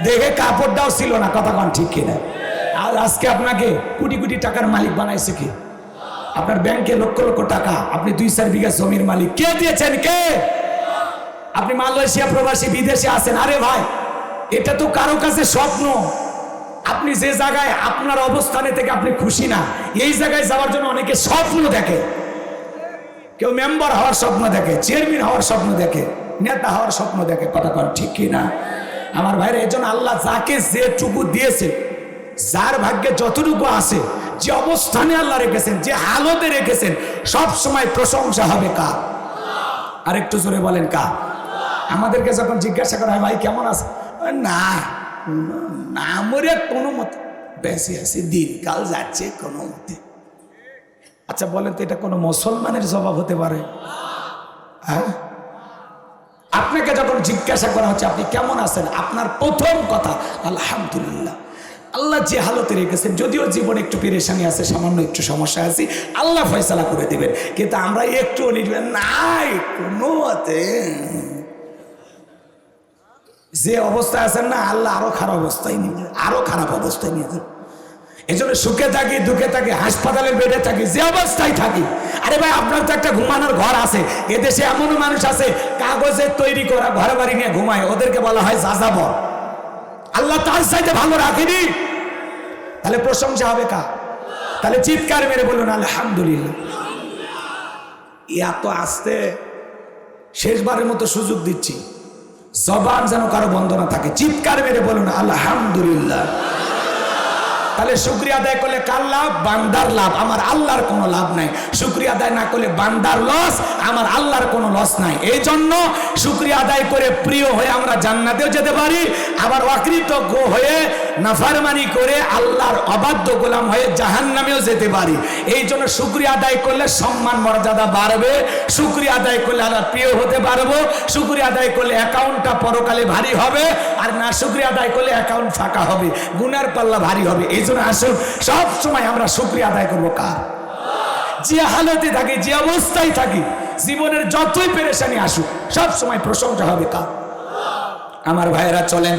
দেখে কাপড়টাও ছিল না। কথা কন ঠিক কিনা? আর আজকে আপনাকে কোটি কোটি টাকার মালিক বানাইছে কি? আপনার ব্যাংকে লক্ষ লক্ষ টাকা, আপনি 2-4 বিঘা জমির মালিক। কে দিয়েছেন? কে? আপনি মালয়েশিয়া প্রবাসী, বিদেশে আছেন। আরে ভাই, এটা তো কারো কাছে স্বপ্ন। আপনি যে জায়গায় আপনার অবস্থানে থেকে আপনি খুশি না, এই জায়গায় যাওয়ার জন্য অনেকে স্বপ্ন দেখে। কেউ মেম্বার হওয়ার স্বপ্ন দেখে, চেয়ারম্যান হওয়ার স্বপ্ন দেখে, নেতা হওয়ার স্বপ্ন দেখে। কথা কন ঠিক কিনা? আমার ভাইরা, এই জন্য আল্লাহ যাকে যেটুকু দিয়েছে, যার ভাগ্যে যতটুকু আছে, যে অবস্থানে আল্লাহ রেখেছেন, যে হালতে রেখেছেন, সব সময় প্রশংসা হবে কার? আর একটু জোরে বলেন কার? আমাদেরকে যখন জিজ্ঞাসা করা হয়, ভাই কেমন আছে, না না মরে কোনো মতে বেঁচে আছি, দিনকাল যাচ্ছে কোনো মতে। আচ্ছা বলেন তো, এটা কোনো মুসলমানের জবাব হতে পারে? হ্যাঁ, আপনাকে যখন জিজ্ঞাসা করা হচ্ছে আপনি কেমন আছেন, আপনার প্রথম কথা আলহামদুলিল্লাহ। আল্লাহ যে হালতে রেখেছেন, যদিও জীবনে একটু পেরেশানি আছে, সামান্য একটু সমস্যা আছে, আল্লাহ ফয়সালা করে দেবেন, কিন্তু আমরা একটু লিখবেন নাই কোনো মতে। যে অবস্থায় আছেন না, আল্লাহ আরো খারাপ অবস্থায় নিয়ে, আরো খারাপ অবস্থায় নিয়ে যান। এই জন্য সুখে থাকি, দুঃখে থাকি, হাসপাতালের বেডে থাকি, যে অবস্থায় থাকি। আরে ভাই, আপনার তো একটা ঘুমানোর ঘর আছে। এদেশে এমনও মানুষ আছে কাগজের তৈরি করা ঘর বাড়ি নিয়ে ঘুমায়, ওদেরকে বলা হয় যাযাবর। আল্লাহ তার চাইতে ভালো রাখেনি, তাহলে প্রশংসা হবে কা? তাহলে চিৎকার মেরে বলুন আলহামদুলিল্লাহ। এত আসতে শেষবারের মতো সুযোগ দিচ্ছি, জবান যেন কারো বন্ধ না থাকে। চিৎকার মেরে বলুন আলহামদুলিল্লাহ। তাহলে শুকরিয়া আদায় করলে কার লাভ? বান্দার লাভ, আমার আল্লাহর কোনো লাভ নাই। শুকরিয়া আদায় না করলে বান্দার লস, আমার আল্লাহর কোনো লস নাই। এই জন্য শুকরিয়া আদায় করে প্রিয় হয়ে আমরা জান্নাতেও যেতে পারি, আবার অকৃতজ্ঞ হয়ে নাফরমানি করে আল্লাহর অবাধ্য গোলাম হয়ে জাহান্নামেও যেতে পারি। এই জন্য শুকরিয়া আদায় করলে সম্মান মর্যাদা বাড়বে, শুকরিয়া আদায় করলে আল্লাহর প্রিয় হতে পারবো, শুকরিয়া আদায় করলে অ্যাকাউন্টটা পরকালে ভারী হবে, আর না শুকরিয়া আদায় করলে অ্যাকাউন্ট ফাঁকা হবে, গুনার পাল্লা ভারী হবে। এই জন্য আসুন সব সময় আমরা শুকরিয়া আদায় করবো কার? যে হালতে থাকি, যে অবস্থায় থাকি, জীবনের যতই পেরেশানি আসুক, সব সময় প্রশংসা হবে কার? আমার ভাইয়েরা চলেন,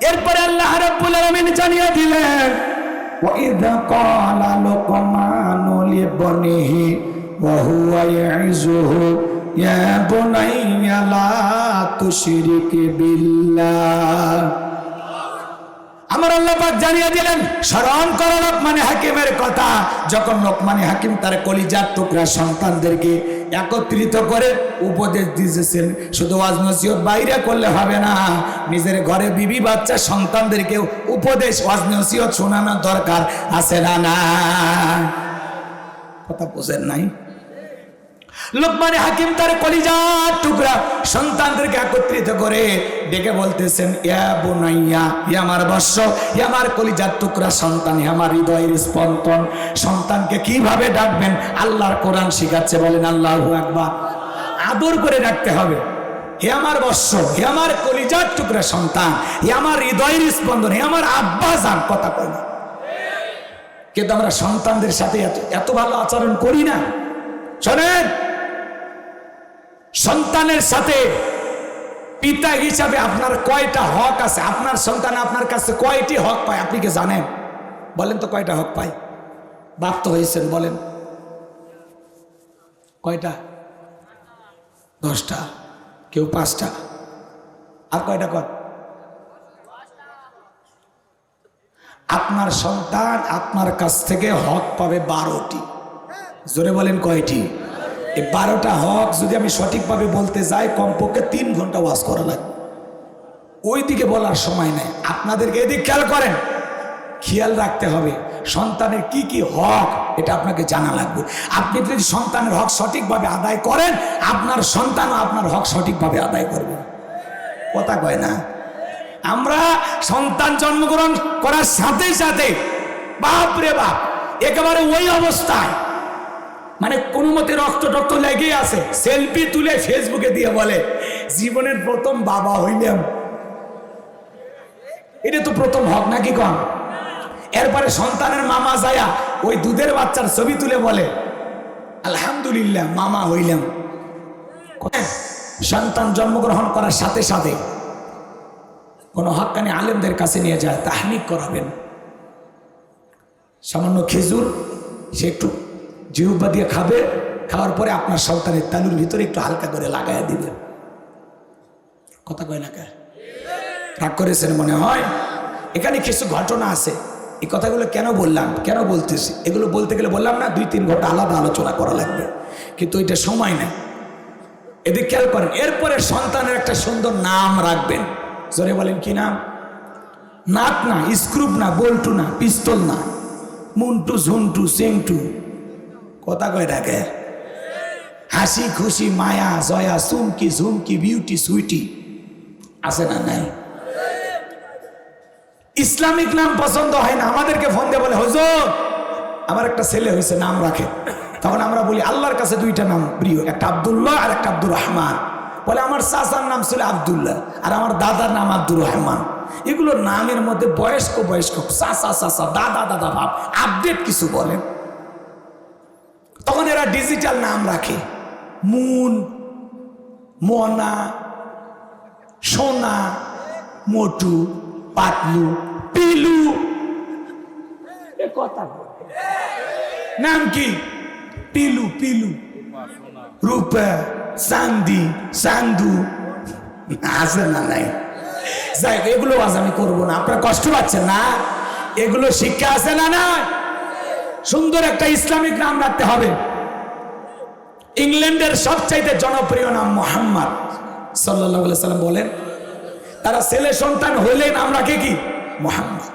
এরপরে আল্লাহ রাব্বুল আলামিন জানিয়ে দিলেন, ওয়াইযা ক্বালা লুকমানু লিবনিহি ওয়া হুয়া ইয়াইযুহু ইয়া বুনাইয়া লা তুশরিক বিল্লাহ। আমার আল্লাহ পাক জানিয়ে দিলেন, স্মরণ করো লোকমান হাকিমের কথা। যখন লোকমান হাকিম তার কলিজার টুকরা সন্তানদেরকে একত্রিত করে উপদেশ দিয়েছেন, শুধু ওয়াজ নসিহত বাইরে করলে হবে না, নিজের ঘরে বিবি বাচ্চা সন্তানদেরকে উপদেশ ওয়াজ নসিহত শোনানোর দরকার আছে না? না, কথা বুঝেন নাই? লোকমান হাকিম তার কলিজার টুকরা সন্তানদেরকে একত্রিত করে ডেকে বলতেছেন, ইয়া বুনাইয়া, ইয়া আমার বৎস, ইয়া আমার কলিজার টুকরা সন্তান, ইয়া আমার হৃদয়ের স্পন্দন। সন্তানকে কিভাবে ডাকবেন আল্লাহর কোরআন শিখাচ্ছে, বলেন আল্লাহু আকবার। আদর করে ডাকতে হবে, হে আমার বৎস, হে আমার কলিজার টুকরা সন্তান, হে আমার হৃদয়ের স্পন্দন, হে আমার আব্বা জান। কথা কই না? কিন্তু আমরা সন্তানদের সাথে এত ভালো আচরণ করি না। শোনেন, সন্তানের সাথে পিতা হিসাবে আপনার কয়টা হক আছে? আপনার সন্তান আপনার কাছে কয়টি হক পায় আপনি কি জানেন? বলেন তো, কয়টা হক পায়? বাপ তো হয়েছেন, বলেন কয়টা? 10টা, কেউ 5টা, আর কয়টা কর? আপনার সন্তান আপনার কাছ থেকে হক পাবে 12টি। জোরে বলেন কয়টি? এই 12টা হক যদি আমি সঠিকভাবে বলতে যাই কমপক্ষে 3 ঘন্টা ওয়াজ করা লাগবে। ওই দিকে বলার সময় নেই, আপনাদেরকে এদিক খেয়াল করেন, খেয়াল রাখতে হবে সন্তানের কি কি হক এটা আপনাকে জানা লাগবে। আপনি যদি সন্তানের হক সঠিকভাবে আদায় করেন আপনার সন্তানও আপনার হক সঠিকভাবে আদায় করবে। কথা কয় না? আমরা সন্তান জন্মগ্রহণ করার সাথে সাথে বাপ রে বাপ একেবারে ওই অবস্থায় মানে কোনো মতে রক্ত টক্ত লেগে আছে, সেলফি তুলে ফেসবুকে দিয়ে বলে জীবনের প্রথম বাবা হইলাম। এটা তো প্রথম হক নাকি কম? এরপরে সন্তানের মামা যায়া ওই দুধের বাচ্চার ছবি তুলে বলে আলহামদুলিল্লাহ মামা হইলাম। সন্তান জন্মগ্রহণ করার সাথে সাথে কোনো হক্কানি আলেমদের কাছে নিয়ে যায়, তাহনিক করাবেন। সামান্য খেজুর সে একটু জিহ্বা দিয়ে খাবে, খাওয়ার পরে আপনার সন্তানের তালুর ভিতরে একটু হালকা করে লাগাইয়া দিবেন। কথা কয় না? রাগ করেছেন মনে হয়? এখানে কিছু ঘটনা আছে। এই কথাগুলো কেন বললাম, কেন বলতেছি, এগুলো বলতে গেলে বললাম না 2-3 ঘন্টা আলাদা আলোচনা করা লাগবে, কিন্তু এটা সময় নেই। এদিক খেয়াল করেন। এরপরে সন্তানের একটা সুন্দর নাম রাখবেন। জোরে বলেন কি নাম? নাট না, স্ক্রুপ না, বল্টু না, পিস্তল না, মুন্টু ঝুন্টু চেংটু। কথা কয় ডাকে? হাসি খুশি মায়া জয়া চুমকি ঝুমকি বিউটি সুইটি আছে না নাই? ইসলামিক নাম পছন্দ হয় না, আমাদেরকে ফোন দিয়ে বলে হুজুর আমার একটা ছেলে হয়েছে, নাম রাখে। তখন আমরা বলি আল্লাহর কাছে 2টা নাম প্রিয়, একটা আব্দুল্লাহ আর একটা আব্দুর রহমান। বলে আমার চাচার নাম ছিল আব্দুল্লাহ আর আমার দাদার নাম আব্দুর রহমান। এগুলো নামের মধ্যে বয়স্ক চাচা চাচা দাদা দাদা ভাব আপডেট কিছু বলেন। তখন এরা ডিজিটাল নাম রাখে, মুন, মনা, সোনা, মোটু, পাতলু, পিলু। কথা নাম কি? পিলু পিলু, রূপা, চান্দি, চান্দু আছে না নাই? যাই এগুলো আজ আমি করবো না, আপনারা কষ্ট পাচ্ছেন না? এগুলো শিক্ষা আছে না না? সুন্দর একটা ইসলামিক নাম রাখতে হবে। ইংল্যান্ডের সবচাইতে জনপ্রিয় নাম মুহাম্মদ সাল্লাল্লাহু আলাইহি সাল্লাম বলেন, তারা ছেলে সন্তান হইলে নাম রাখে কি? মুহাম্মদ।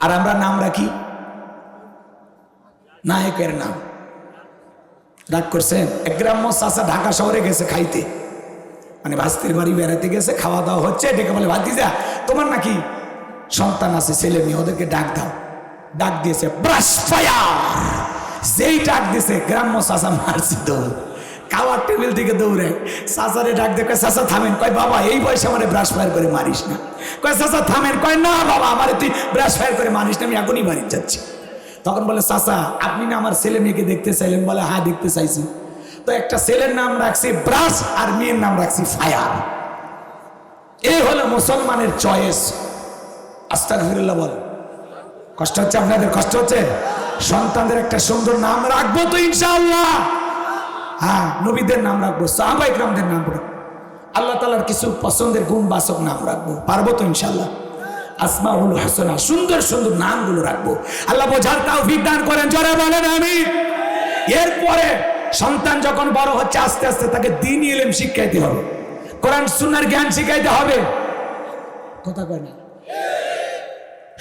আর আমরা নাম রাখি নায়কের নাম। রাগ করছেন? এক গ্রাম্য চাচা ঢাকা শহরে গেছে খাইতে, মানে ভাস্তির বাড়ি বেড়াতে গেছে, খাওয়া দাওয়া হচ্ছে, ডেকে বলে ভাতিজা তোমার নাকি সন্তান আছে, ছেলে মেয়ে, ওদেরকে ডাক দাও। ডাক দিয়েছে ব্রাশ ফায়ার। যেই ডাক দিয়েছে গ্রাম্য চাচা মারছে দৌড়, খাওয়ার টেবিল থেকে দৌড়ে চাচারে ডাক দিয়ে কয় চাচা থামেন। কয় বাবা এই বয়সে আমার ব্রাশ ফায়ার করে মারিস না। কয় চাচা থামেন। কয় না বাবা আমার তুই ব্রাশ ফায়ার করে মারিস না, আমি এখনই বাড়ি যাচ্ছি। তখন বলে চাচা আপনি না আমার ছেলে মেয়েকে দেখতে চাইলেন? বলে হ্যাঁ দেখতে চাইছি। তো একটা ছেলের নাম রাখছি ব্রাশ আর মেয়ের নাম রাখছি ফায়ার। এই হলো মুসলমানের চয়েস। আস্তাগফিরুল্লাহ বল। কষ্ট হচ্ছে আপনাদের? কষ্ট হচ্ছে? সন্তানদের একটা সুন্দর নাম রাখবো তো ইনশাআল্লাহ। হ্যাঁ, নবীদের নাম রাখবো, সাহাবা ইকরামদের নাম রাখবো, আল্লাহ তাআলার কিছু পছন্দের গুণবাচক নাম রাখবো। পারবো তো ইনশাআল্লাহ? আসমাউল হাসানা, সুন্দর সুন্দর নামগুলো রাখবো। আল্লাহ বোঝার তৌফিক দান করেন, জোরে বলেন আমিন। এরপরে সন্তান যখন বড় হচ্ছে আস্তে আস্তে তাকে দ্বীনি ইলম শিখাইতে হবে, কোরআন সুন্নাহর জ্ঞান শিখাইতে হবে। কথা কয় না?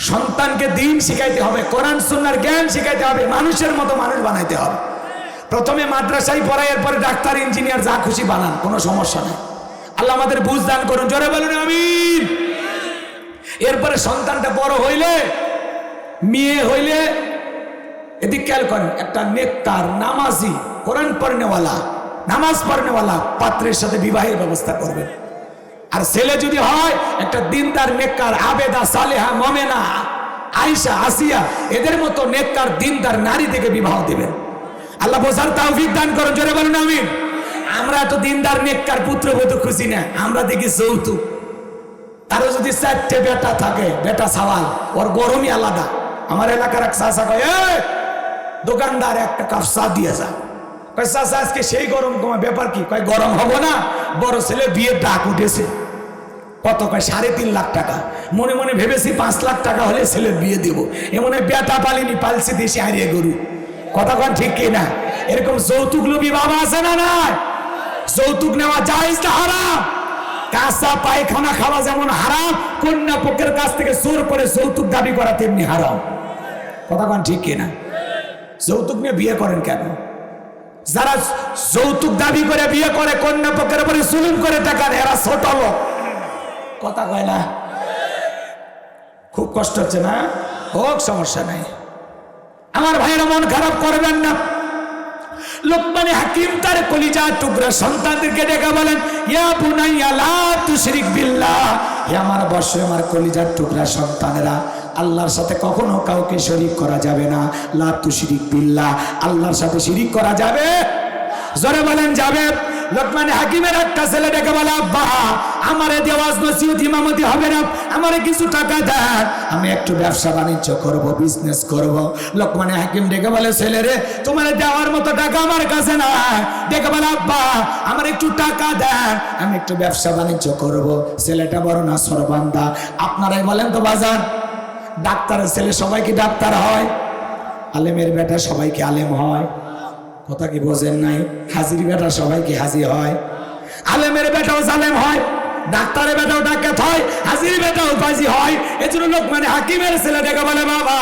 সন্তানকে দ্বীন শিখাইতে হবে, কোরআন সুন্নাহর জ্ঞান শিখাইতে হবে, মানুষের মতো মানুষ বানাইতে হবে। প্রথমে মাদ্রাসায় পড়াই, এরপরে ডাক্তার ইঞ্জিনিয়ার যা খুশি বানান, কোনো সমস্যা নেই। আল্লাহ আমাদের বুঝ দান করুন, জোরে বলুন আমিন। এরপরে সন্তানটা বড় হইলে, মেয়ে হইলে, এদিক খেয়াল করেন, একটা নেককার নামাজি কোরআন পড়নেওয়ালা নামাজ পড়নেওয়ালা পাত্রের সাথে বিবাহের ব্যবস্থা করবেন। আর ছেলে যদি হয় একটা দিনদার নেককার আবেদা সালেহা মোমেনা আয়েশা আসিয়া এদের মতো নেককার দিনদার নারী থেকে বিবাহ দিবেন। আল্লাহ বোঝার তৌফিক দান করুন, জোরে বলুন আমিন। আমরা তো দিনদার নেককার পুত্রবধূ খুঁজি না, আমরা দেখি যৌতুক। তারও যদি 4টে বেটা থাকে, বেটা সওয়াল, ওর গরমই আলাদা। আমার এলাকার এক চাচা কয় দোকানদার একটা কাপ চা দিয়ে যা। কয় চাচা আজকে সেই গরম, তোমার ব্যাপার কি? কয় গরম হবো না, বড় ছেলে বিয়ের ডাক উঠেছে। কত কয় 3.5 লাখ টাকা। মনে মনে ভেবেছি 5 লাখ টাকা হলে ছেলের বিয়ে দেবো। এমন বেটা পালিনি, পালছি দেশে হারিয়ে গরু। কথা কন ঠিক কিনা? এরকম যৌতুক লোভী বাবা আছে না নাই? যৌতুক নেওয়া জায়েজ না হারাম? কাঁচা পায়খানা খাওয়া যেমন হারাম, কন্যা পক্ষের কাছ থেকে জোর করে যৌতুক দাবি করা তেমনি হারাম। কথা কন ঠিক কিনা? যৌতুক নিয়ে বিয়ে করেন কেন? যারা যৌতুক দাবি করে বিয়ে করে, কন্যা পক্ষের উপরে জুলুম করে টাকা নেয়, এরা ছোট লোক। কথা কয় না? খুব কষ্ট হচ্ছে না? হোক, সমস্যা নাই। আমার ভাইয়েরা মন খারাপ করবেন না। লোকমানে হাকিম তার কলিজার টুকরা সন্তানদেরকে ডেকে বলেন, ইয়া বুনাইয়া লা তুশরিক বিল্লাহ, হে আমার বর্ষে আমার কলিজার টুকরা সন্তানেরা, আল্লাহর সাথে কখনো কাউকে শরীক করা যাবে না। লা তুশরিক বিল্লাহ, আল্লাহর সাথে শিরিক করা যাবে? জোরে বলেন যাবে। লোকমানে হাকিমের একটা ছেলে ডেকে বলে, আব্বা আমারে দেওয়াজ নসিহত ইমামতি হবে না, আমারে কিছু টাকা দেন, আমি একটু ব্যবসা বাণিজ্য করব, বিজনেস করব। লোকমানে হাকিম ডেকে বলে, ছেলে রে তোমার দেওয়ার মতো টাকা আমার কাছে নাই। ডেকে বলে, আব্বা আমার একটু টাকা দেন, আমি একটু ব্যবসা বাণিজ্য করব। ছেলেটা বড় না সরবান্দা। আপনারাই বলেন তো বাজার, ডাক্তারের ছেলে সবাই কি ডাক্তার হয়? আলেমের বেটা সবাই কি আলেম হয়? কথা কি বোঝেন নাই? হাজির বেটা সবাই কি হাজি হয়? আলেমের বেটাও জালেম হয়, ডাক্তারের বেটাও ডাকাত হয়, হাজির বেটাও বাজি হয়। এজন্য লোকমানে হাকিমের ছেলে ডেকে বলে, বাবা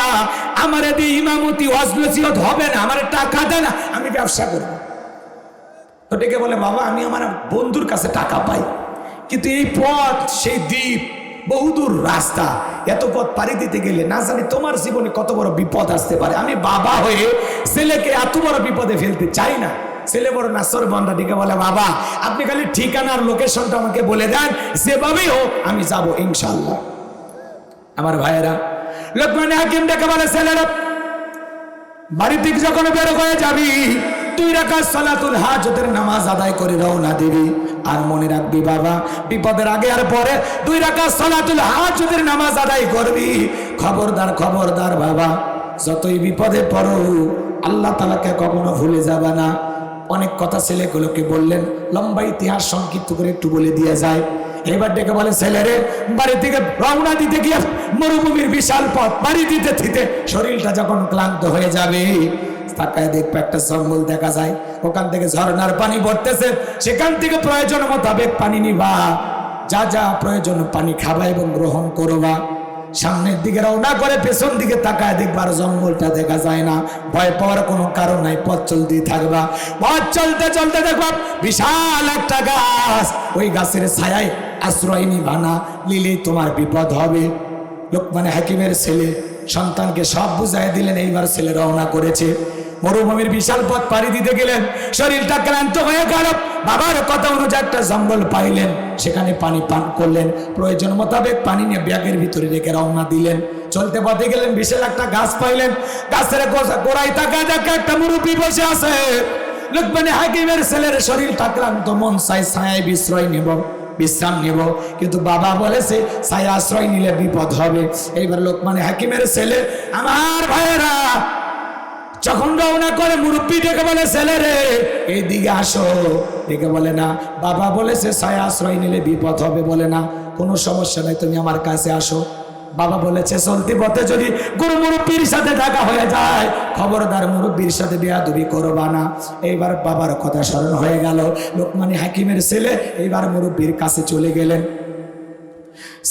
আমারে দিয়ে ইমামতি ওয়াজ নসিহত হবে না, আমারে টাকা দেন না, আমি ব্যবসা করব। তো ডেকে বলে, বাবা আমি আমার বন্ধুর কাছে টাকা পাই, কিন্তু এই পথ সেই দ্বীপ, বহুদূর রাস্তা, এত পথ পাড়ি দিতে গেলে না জানি তোমার জীবনে কত বড় বিপদ আসতে পারে। আমি বাবা হয়ে ছেলেকে এত বড় বিপদে ফেলতে চাই না। ছেলে বড় নাসর বন্ধা ডেকে বলে, বাবা আপনি খালি ঠিকানার লোকেশনটা আমাকে বলে দেন, যেভাবেই হোক আমি যাব ইনশাআল্লাহ। আমার ভাইয়েরা, লোকমানে হাকিম ডেকে বলে, ছেলেরা বাড়ি থেকে যখন বের হয়ে যাবি, 2 রাকাত সালাতুল হাজতের নামাজ আদায় করে রওনা দিবি। আর মনে রাখবি বাবা, বিপদের আগে আর পরে 2 রাকাত সালাতুল হাজতের নামাজ আদায় করবি। খবরদার খবরদার বাবা, যতই বিপদে পড়ো আল্লাহ তাআলাকে কখনো ভুলে যাবে না। অনেক কথা ছেলেগুলোকে বললেন, লম্বা ইতিহাস সংক্ষিপ্ত করে একটু বলে দিয়ে যায়। এবার ডেকে বলে, ছেলেরে বাড়ি থেকে রওনা দিতে গিয়ে মরুভূমির বিশাল পথ বাড়ি দিতে দিতে শরীরটা যখন ক্লান্ত হয়ে যাবে, তাকায় দেখবে একটা জঙ্গল দেখা যায়, ওখান থেকে ঝর্ণার পানি পড়তেছে, সেখান থেকে প্রয়োজন মোতাবেক পানি নিবা, যা যা প্রয়োজন পানি খাবা এবং গ্রহণ করবা। সামনের দিকে রওনা করে পেছন দিকে তাকায় দেখবার জঙ্গলটা দেখা যায় না। ভয় পাওয়ার কোনো কারণ নাই, পথ চলতেই থাকবা। পথ চলতে চলতে দেখবা বিশাল একটা গাছ, ওই গাছের ছায়ায় আশ্রয় নিবা না, নিলেই তোমার বিপদ হবে। লোকমানে হাকিমের ছেলে সন্তানকে সব বুঝাই দিলেন। এইবার ছেলে রওনা করেছে, মরুভূমির বিশাল পথ পাড়ি দিতে গেলেন, শরীরটা ক্লান্ত হয়ে গেল। বাবার কথা অনুযায়ী একটা জঙ্গল পাইলেন, সেখানে পানি পান করলেন, প্রয়োজন মোতাবেক পানি নিয়ে ব্যাগের ভিতরে রেখে রওনা দিলেন। চলতে পথে গেলেন, বিশাল একটা গাছ পাইলেন, গাছের গোড়ায় তাকায় দেখে একটা মুরব্বি বসে আছে। লোকমানে হাকিমের ছেলের শরীরটা ক্লান্ত, মন চাই ছায়ায় বিশ্রাম নেব, কিন্তু বাবা বলেছে ছায়া আশ্রয় নিলে বিপদ হবে। এইবার লোকমানে হাকিমের ছেলে, আমার ভাইয়েরা, যখন রওনা করে মুরব্বি ডেকে বলে, ছেলে রে এইদিকে আসো। ডেকে বলে, না বাবা বলেছে ছায়া আশ্রয় নিলে বিপদ হবে। বলে, না কোনো সমস্যা নাই, তুমি আমার কাছে আসো। বাবা বলেছে চলতি পথে যদি গুরু মুরব্বির সাথে দেখা হয়ে যায়, খবরদার মুরব্বির সাথে বেয়াদবি করবা না। এইবার বাবার কথা স্মরণ হয়ে গেল। লোকমানে হাকিমের ছেলে এইবার মুরব্বির কাছে চলে গেলেন,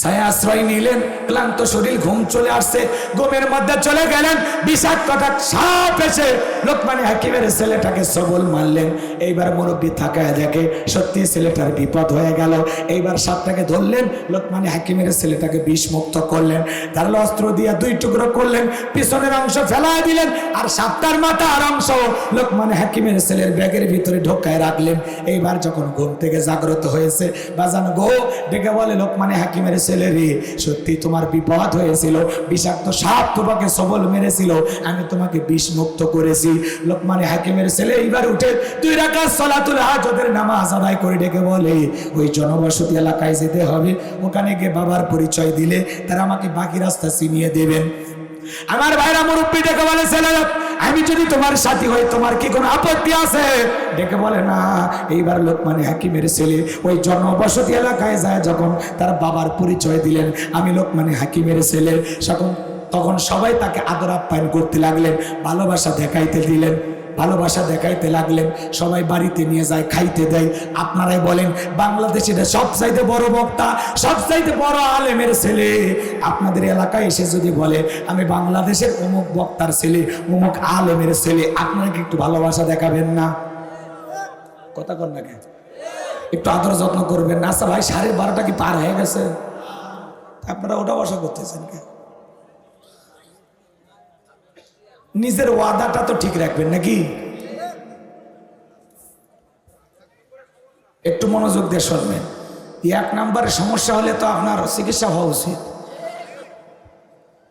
ছায়া আশ্রয় নিলেন। ক্লান্ত শরীর, ঘুম চলে আসছে, ঘুমের মধ্যে চলে গেলেন। বিষাক্ত সাপ এসে লোকমানে হাকিমের ছেলেটাকে সবল মারলেন। এইবার মুরব্বি থাকায় দেখে সত্যি ছেলেটার বিপদ হয়ে গেল। এইবার সাপটাকে ধরলেন, লোকমানে হাকিমের ছেলেটাকে বিষমুক্ত করলেন, তার অস্ত্র দিয়ে 2 টুকরো করলেন, পিছনের অংশ ফেলাই দিলেন, আর সাপটার মাথার অংশ লোকমানে হাকিমের ছেলের ব্যাগের ভিতরে ঢোকায় রাখলেন। এইবার যখন ঘুম থেকে জাগ্রত হয়েছে, বাজান গো ডেকে বলে, লোকমানে হাকিমের ছেলে রে, সত্যি তোমার বিপদ হয়েছিল, বিষাক্ত সাপ তোমাকে সবল মেরেছিল, আমি তোমাকে বিষমুক্ত করেছি। লোকমানে হাকিমের ছেলে এইবার উঠে 2 রাকাত সালাতুল হাজতের নামাজ আদায় করে ডেকে বলে, ওই জনবসতি এলাকায় যেতে হবে, ওখানে গিয়ে বাবার পরিচয় দিলে তারা আমাকে বাকি রাস্তা চিনিয়ে দেবেন। আমার ভাইরা মুরব্বি ডেকে বলে, ছেলে আমি যদি তোমার সাথী হই তোমার কি কোনো আপত্তি আছে? ডেকে বলে না। এইবার লোকমান হাকিমের ছেলে ওই জনবসতি এলাকায় যায়, যখন তার বাবার পরিচয় দিলেন আমি লোকমান হাকিমের ছেলে, তখন সবাই তাকে আদর আপ্যায়ন করতে লাগলেন, ভালোবাসা দেখাইতে দিলেন, ভালোবাসা দেখাইতে লাগলেন। সবাই বাড়িতে নিয়ে যায়, খাইতে দেয়। আপনারাই বলেন বাংলাদেশের সবচাইতে বড় বক্তা, সবচাইতে বড় আলেমের ছেলে আপনাদের এলাকায় এসে যদি বলে আমি বাংলাদেশের অমুক বক্তার ছেলে, অমুক আলেমের ছেলে, আপনারা কি একটু ভালোবাসা দেখাবেন না? কথা কর না কেন? একটু আদর যত্ন করবেন না? আচ্ছা ভাই 12:30 কি পার হয়ে গেছে? আপনারা ওটা বসা করতেছেন কেন? নিজের ওয়াদাটা তো ঠিক রাখবেন নাকি? একটু মনোযোগ দিয়ে শুনবেন। 1 নম্বরের সমস্যা হলে তো আপনার চিকিৎসা হওয়া উচিত।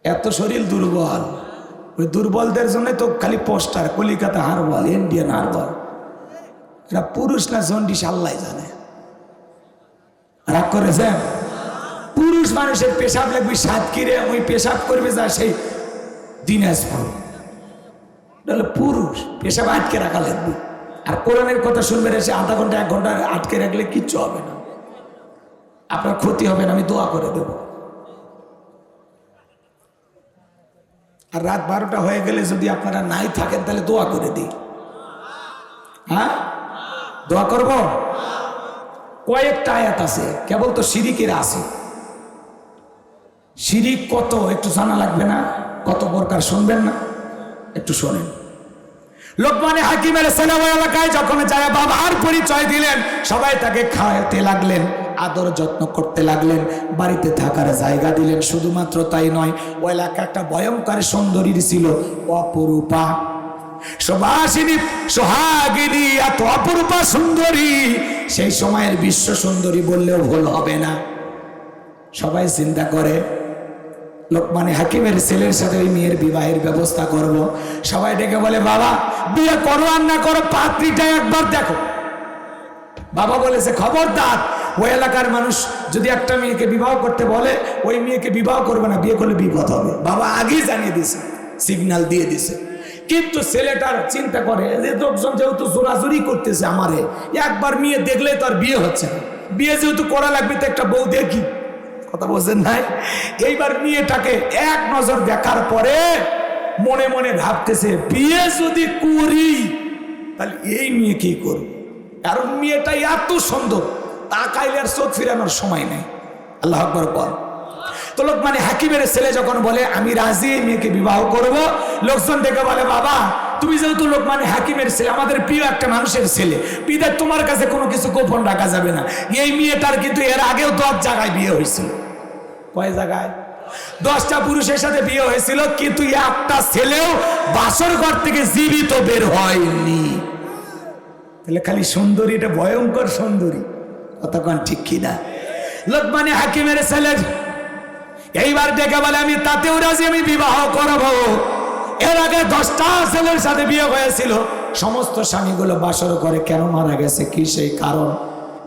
এত শরীর দুর্বল, ওই দুর্বলদের জন্য তো খালি পোস্টার, কলিকাতা হারবল, ইন্ডিয়ান হারবল। এটা পুরুষ না জন্ডিস আল্লাহ জানে। রাগ করেছেন? পুরুষ মানুষের পেশাব লাগবে সাতক্ষীরে, ওই পেশাব করবে যা সেই দিনাজপুর। পুরুষ পেশাব আটকে রাখা লাগবে। আর কোরআনের কথা শুনবেন এসে আধা ঘন্টা 1 ঘন্টা আটকে রাখলে কিচ্ছু হবে না, আপনার ক্ষতি হবে না, আমি দোয়া করে দেব। আর রাত 12টা হয়ে গেলে যদি আপনারা নাই থাকেন তাহলে দোয়া করে দিই। হ্যাঁ, দোয়া করব। কয়েকটা আয়াত আছে, কেবল তো শিরিকের আছে। শিরিক কত একটু জানা লাগবে না? কত প্রকার শুনবেন না? একটু শোনেন। লোকমান হাকিমের ছেলে ওই এলাকায় যখন যায় বাবার পরিচয় দিলেন, সবাই তাকে খাওয়াতে লাগলেন, আদর যত্ন করতে লাগলেন, বাড়িতে থাকার জায়গা দিলেন। শুধুমাত্র তাই নয়, ওই এলাকা একটা ভয়ঙ্কর সুন্দরী ছিল, অপরূপা সুবাসিনী সোহাগিনী, এত অপরূপা সুন্দরী, সেই সময়ের বিশ্ব সুন্দরী বললেও ভুল হবে না। সবাই চিন্তা করে লোকমান হাকিমের ছেলের সাথে ওই মেয়ের বিবাহের ব্যবস্থা করব। সবাই ডেকে বলে বাবা বিয়ে করো আর না করো, পাত্রীটা একবার দেখো। বাবা বলেছে খবরদার, ওই এলাকার মানুষ যদি একটা মেয়েকে বিবাহ করতে বলে ওই মেয়েকে বিবাহ করবে না, বিয়ে করলে বিপদ হবে। বাবা আগেই জানিয়ে দিছে, সিগন্যাল দিয়ে দিছে। কিন্তু ছেলেটার চিন্তা করে যে লোকজন যেহেতু জোরাজুরি করতেছে আমারে, একবার মেয়ে দেখলে তো আর বিয়ে হচ্ছে না, বিয়ে যেহেতু করা লাগবে তো একটা বউ দেখি। কথা বলছেন নাই? এইবার মেয়েটাকে এক নজর দেখার পরে মনে মনে ভাবতেছে বিয়ে যদি করি তাহলে এই মেয়ে কি করব, কারণ মেয়েটা এত সুন্দর, তাকাইলে আর চোখ ফিরানোর সময় নেই। আল্লাহ আকবার বল। তো লোকমান হাকিমের ছেলে যখন বলে আমি রাজি এই মেয়েকে বিবাহ করব, লোকজন দেখে বলে বাবা তুমি যেহেতু লোকমান হাকিমের ছেলে, আমাদের প্রিয় একটা মানুষের ছেলে, বিদায় তোমার কাছে কোনো কিছু গোপন রাখা যাবে না। এই মেয়েটার কিন্তু এর আগেও 10 জায়গায় বিয়ে হয়েছিল। কয় জায়গায়? 10টা পুরুষের সাথে বিয়ে হয়েছিল, কিন্তু একটা ছেলেও বাসর ঘর থেকে জীবিত বের হয়নি। তাহলে খালি সুন্দরী, এটা ভয়ঙ্কর সুন্দরী। কতক্ষণ ঠিক কিনা? লোকমান হাকিমের ছেলে এইবার ডেকে বলে আমি তাতেও রাজি, আমি বিবাহ করব। এর আগে 10টা ছেলের সাথে বিয়ে হয়েছিল, সমস্ত স্বামীগুলো বাসর করে কেন মারা গেছে, কি সেই কারণ?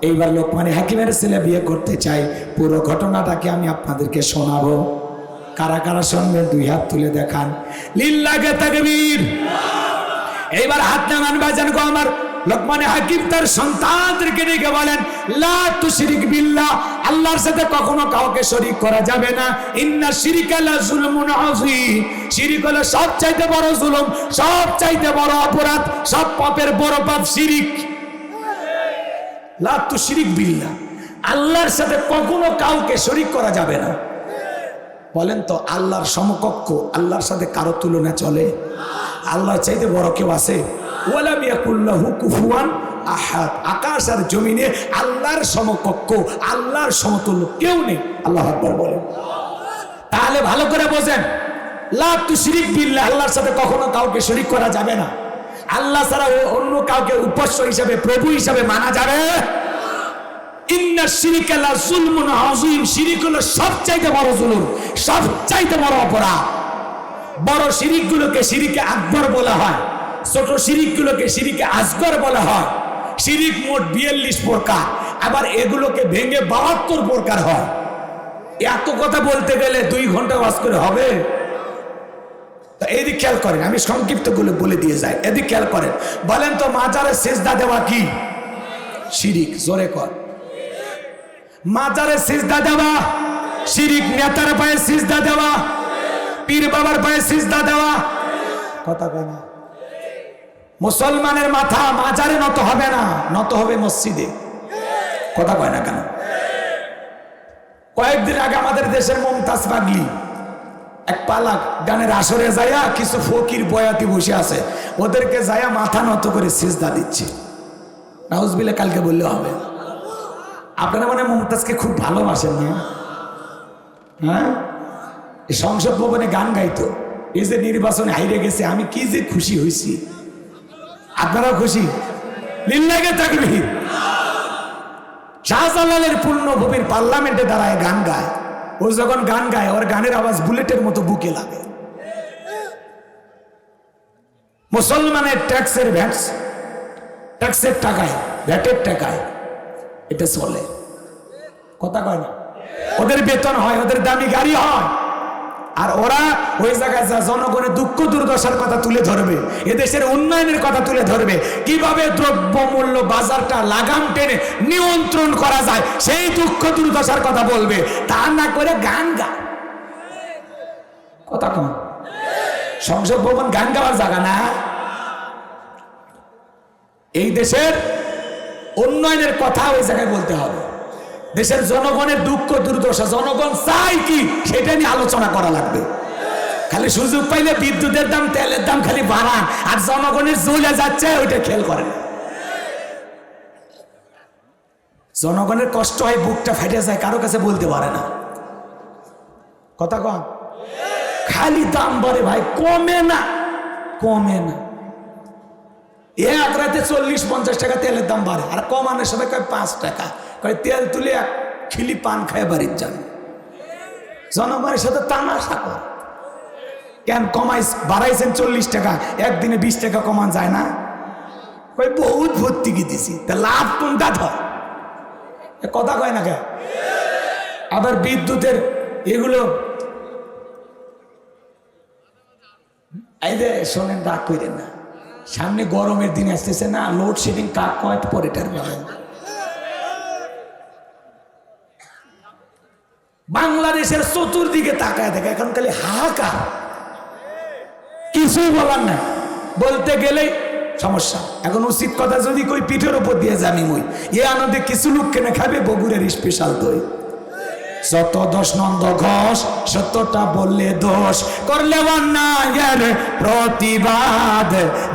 এইবার লোকমান হাকিমের ছেলে বিয়ে করতে চাই, পুরো ঘটনাটাকে আমি আপনাদেরকে শোনাবো। কারা কারা শুনবেন 2 হাত তুলে দেখান। লিল্লাহি তাকবীর। এইবার হাত নামান বাজান গো আমার। লোকমান হাকিম তার সন্তানদেরকে ডেকে বলেন লা তুশরিক বিল্লাহ, আল্লাহর সাথে কখনো কাউকে শরীক করা যাবে না। ইন্না শিরকা লা যুলমুন আযীম, শিরিক হলো সবচাইতে বড় জুলুম, সবচাইতে বড় অপরাধ, সব পাপের বড় পাপ শিরিক। লা তুশরিক বিল্লাহ, আল্লাহর সাথে কখনো কাউকে শরীক করা যাবে না। বলেন তো আল্লাহর সমকক্ষ, আল্লাহর সাথে কারো তুলনা চলে? আল্লাহর চাইতে বড় কেউ আছে? ওয়ালাম ইয়াকুল্লাহু কুফুয়ান আহাদ, আকাশ আর জমিনে আল্লাহর সমকক্ষ, আল্লাহর সমতুল্য কেউ নেই। আল্লাহু আকবার বলেন। তাহলে ভালো করে বোঝেন, লা তুশরিক বিল্লাহ, আল্লাহর সাথে কখনো কাউকে শরীক করা যাবে না। আল্লাহ ছাড়া অন্য কাউকে উপাস্য হিসাবে, প্রভু হিসাবে মানা যাবে। ইন্না শিরকা লা যুলমুন আযীম, শিরিক হলো সবচাইতে বড় জুলুম, সবচাইতে বড় অপরাধ। বড় শিরিকগুলোকে শিরিকে আকবর বলা হয়, ছোট শিরিকগুলোকে শিরিকে আসগর বলা হয়। শিরিক মোট 42 প্রকার, আবার এগুলোকে ভেঙে 72 প্রকার হয়। এত কথা বলতে গেলে 2 ঘন্টা ওয়াজ করে হবে? তো এইদিক খেয়াল করেন, আমি সংক্ষিপ্ত গুলো বলে দিয়ে যাই, এদিক খেয়াল করেন। বলেন তো মাজারে সিজদা দেওয়া কি শিরিক? জোরে কর। মাজারে সিজদা দেওয়া শিরিক। নেতার পায়ে সিজদা দেওয়া, পীর বাবার পায়ে সিজদা দেওয়া, কথা কয় না। মুসলমানের মাথা মাজারে নত হবে না, নত হবে মসজিদে, কথা কয় না কেন? কয়েকদিন আগে আমাদের দেশের মুমতাজ পাগলি এক পালাক গানের আসরে যায়া কিছু ফকির বয়াতি বসে আছে, ওদেরকে যায়া মাথা নত করে সিজদা দিচ্ছে। নাউজুবিল্লাহ কালকে বললে হবে। আপনারা মানে মুমতাজকে খুব ভালোবাসেন না? হ্যাঁ, এই সংসদ ভবনে গান গাইতো, এই যে নির্বাচনে হাইরে গেছে, আমি কি যে খুশি হয়েছি। আপনারাও খুশি? লিল্লাহে তাকবীর। শাহজালালের পূর্ণভূমির পার্লামেন্টে দাঁড়ায় গান গায়। ও যখন গান গায় ওর গানের আওয়াজ বুলেটের মতো বুকে লাগে। মুসলমানের ট্যাক্সের ট্যাক্সের টাকায়, ভ্যাটের টাকায় এটা চলে, কথা কয় না? ওদের বেতন হয়, ওদের দামি গাড়ি হয়, আর ওরা ওই জায়গায় যা জনগণের দুঃখ দুর্দশার কথা তুলে ধরবে, এদেশের উন্নয়নের কথা তুলে ধরবে, কিভাবে দ্রব্যমূল্য বাজারটা লাগাম টেনে নিয়ন্ত্রণ করা যায় সেই দুঃখ দুর্দশার কথা বলবে। তা না করে গান গায়, কথা কম। সংসদ ভবন গান গাওয়ার জায়গা না। এই দেশের উন্নয়নের কথা ওই জায়গায় বলতে হবে। দেশের জনগণের দুঃখ দুর্দশা, জনগণ চাই কি সেটা নিয়ে আলোচনা করা লাগবে। খালি সুযোগ পাইলে বিদ্যুতের দাম, তেলের দাম খালি বাড়ান, আর জনগণের জ্বলে যাচ্ছে ওইটা খেয়াল করেন। জনগণের কষ্ট হয়, বুকটা ফেটে যায়, কারো কাছে বলতে পারে না, কথা কম। খালি দাম বাড়ে ভাই, কমে না, কমে না। এক রাতে 40-50 টাকা তেলের দাম বাড়ে, আর কমানোর সময় কয় 5 টাকা, কয় তেল তুলে এক খিলি পান খায় বাড়ির যান। জনগণের সাথে তামাশা কর। কেন বাড়াইছেন 40 টাকা, একদিনে 20 টাকা কমান যায় না? কয় বহুত ভর্তুকি দিছি, তা লাভ কোনটা ধর, কথা কয় না কে? আবার বিদ্যুতের এগুলো এই যে শোনেন, রাগ করেন না, সামনে গরমের দিন আসতেছে না, লোডশেডিং কাক কয় পরেটার বলেন। বাংলাদেশের চতুর্দিকে তাকায় দেখে এখন খালি হাহাকার, কিছুই বলার না, বলতে গেলেই সমস্যা। এখন উচিত কথা যদি কই পিঠের উপর দিয়ে জানি মই, এ আনন্দে কিছু লোক কেনে খাবে বগুড়ের স্পেশাল দই। যত দোষ নন্দ ঘোষ, সত্যটা বললে দোষ, করলে অন্যায়ের প্রতিবাদ,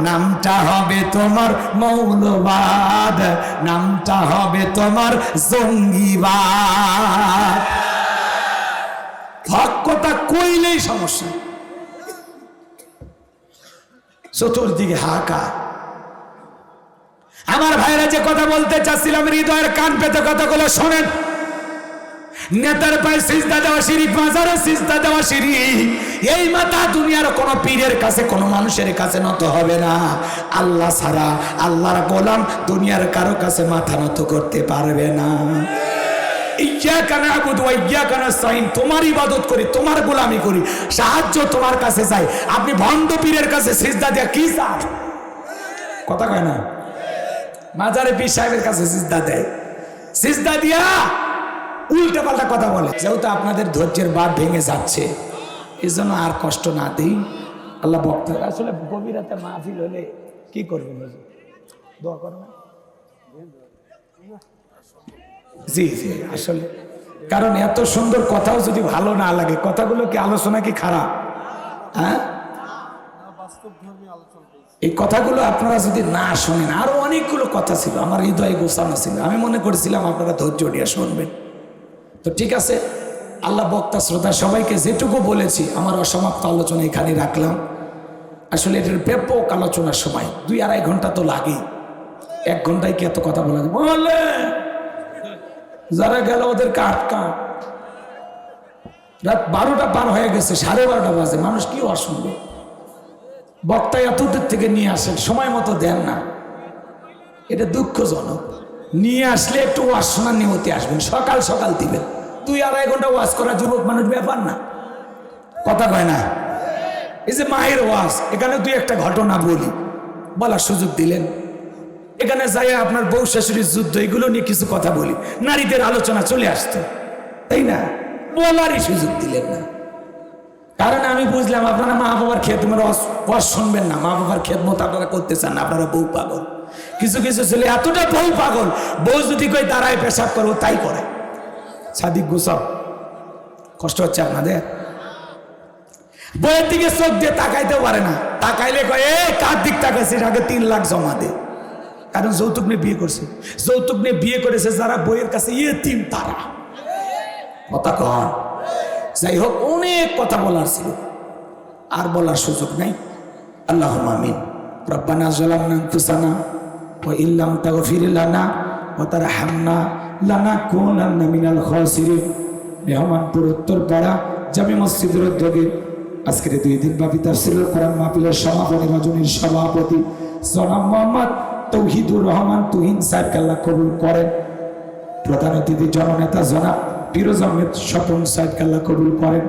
নামটা হবে তোমার মৌলবাদ, নামটা হবে তোমার জঙ্গিবাদ। হক কথা কইলেই সমস্যা, চতুর্দিকে হাহাকার। আমার ভাইরা যে কথা বলতে চাচ্ছিলাম, হৃদয়ের কান পেতে কথাগুলো শোনেন। নেতার পায়ে সিজদা দেওয়া শিরিক, মাজারে সিজদা দেওয়া শিরিক। এই মাথা দুনিয়ার কোন পীরের কাছে, কোন মানুষের কাছে নত হবে না। আল্লাহ ছাড়া, আল্লাহর গোলাম দুনিয়ার কারো কাছে মাথা নত করতে পারবে না। ইয়্যাকা না'বুদু ওয়া ইয়্যাকা নাস্তাঈন, তোমার ইবাদত করি, তোমার গোলামি করি, সাহায্য তোমার কাছে চাই। আপনি ভণ্ড পীরের কাছে সিজদা দিয়া কি চান? কথা কয় না? মাজারে পীর সাহেবের কাছে সিজদা দেয়, সিজদা দিয়া উল্টা পাল্টা কথা বলে। যেহেতু আপনাদের ধৈর্যের বাঁধ ভেঙে যাচ্ছে, এই জন্য আর কষ্ট না দিই। আল্লাহ বক্তা আসলে গভীর রাতে মাহফিল হলে কি করবেন, দোয়া করবেন। জি জি, আসলে কারণ এত সুন্দর কথাও যদি ভালো না লাগে, কথাগুলো কি আলোচনা কি খারাপ? হ্যাঁ, এই কথাগুলো আপনারা যদি না শোনেন, আরো অনেকগুলো কথা ছিল আমার হৃদয়ে গোছানো ছিল, আমি মনে করেছিলাম আপনারা ধৈর্য নিয়ে শুনবেন। তো ঠিক আছে, আল্লাহ বক্তা শ্রোতা সবাইকে যেটুকু বলেছি আমার অসমাপ্ত আলোচনা এখানে রাখলাম। আসলে এটার ব্যাপক আলোচনার সময় 2-2.5 ঘন্টা তো লাগেই, 1 ঘন্টায় কি এত কথা বলা যায়? বলে যারা গেল ওদেরকে আটকা, রাত 12টা পার হয়ে গেছে, 12:30 বাজে, মানুষ কি অসুন্দর। বক্তা এতদূর থেকে নিয়ে আসেন, সময় মতো দেন না, এটা দুঃখজনক। নিয়ে আসলে একটু ওয়াজ শোনার নিয়তে আসবেন, সকাল সকাল দিবেন। 2-2.5 ঘন্টা ওয়াজ করা যুবক মানুষ ব্যাপার না, কথা কয় না? এই যে মায়ের ওয়াজ, এখানে দুই একটা ঘটনা বলি, বলার সুযোগ দিলেন। এখানে যাই আপনার বউ শাশুড়ির যুদ্ধ এগুলো নিয়ে কিছু কথা বলি, নারীদের আলোচনা চলে আসতো, তাই না? বলারই সুযোগ দিলেন না। কারণ আমি বুঝলাম আপনারা মা বাবার খেদমত ওয়াজ শুনবেন না, মা বাবার খেদমত আপনারা করতে চান না, আপনারা বউ পাগল। কিছু কিছু ছেলে এতটা বউ পাগল, বউ যদি কই দাঁড়ায় পেশাব করবো তাই করে। সাদিক গোসব কষ্ট হচ্ছে আপনাদের? বইয়ের দিকে চোখ দিয়ে তাকাইতে পারে না, তাকাইলে কয় এ কার দিক তাকাইছিস, আগে 3 লাখ জমা দে। কারণ যৌতুক নিয়ে বিয়ে করছে, যৌতুক নিয়ে বিয়ে করেছে যারা বইয়ের কাছে ইয়েতিম তারা। কথা কন। যাই হোক, অনেক কথা বলার ছিল, আর বলার সুযোগ নাই। আল্লাহুম্মা আমিন। রব্বানা যালামনা আনফুসানা ওয়া ইল্লাম তাগফির লানা ওয়া তারহামনা লানাকুনান্না মিনাল খাসিরিন। মেহমানপুর উত্তরপাড়া জামে মসজিদের উদ্যোগে আজকের 2 দিন ব্যাপী তাফসীরুল কোরআন মাহফিলের সমাপনী রজনীর সভাপতি জনাব মোহাম্মদ তৌহিদুর রহমান তুহিন সাহেবকে আল্লাহ কবুল করেন। প্রধান অতিথি জননেতা জনাব ফিরোজ আহমেদ স্বপন সাহেবকে আল্লাহ কবুল করেন।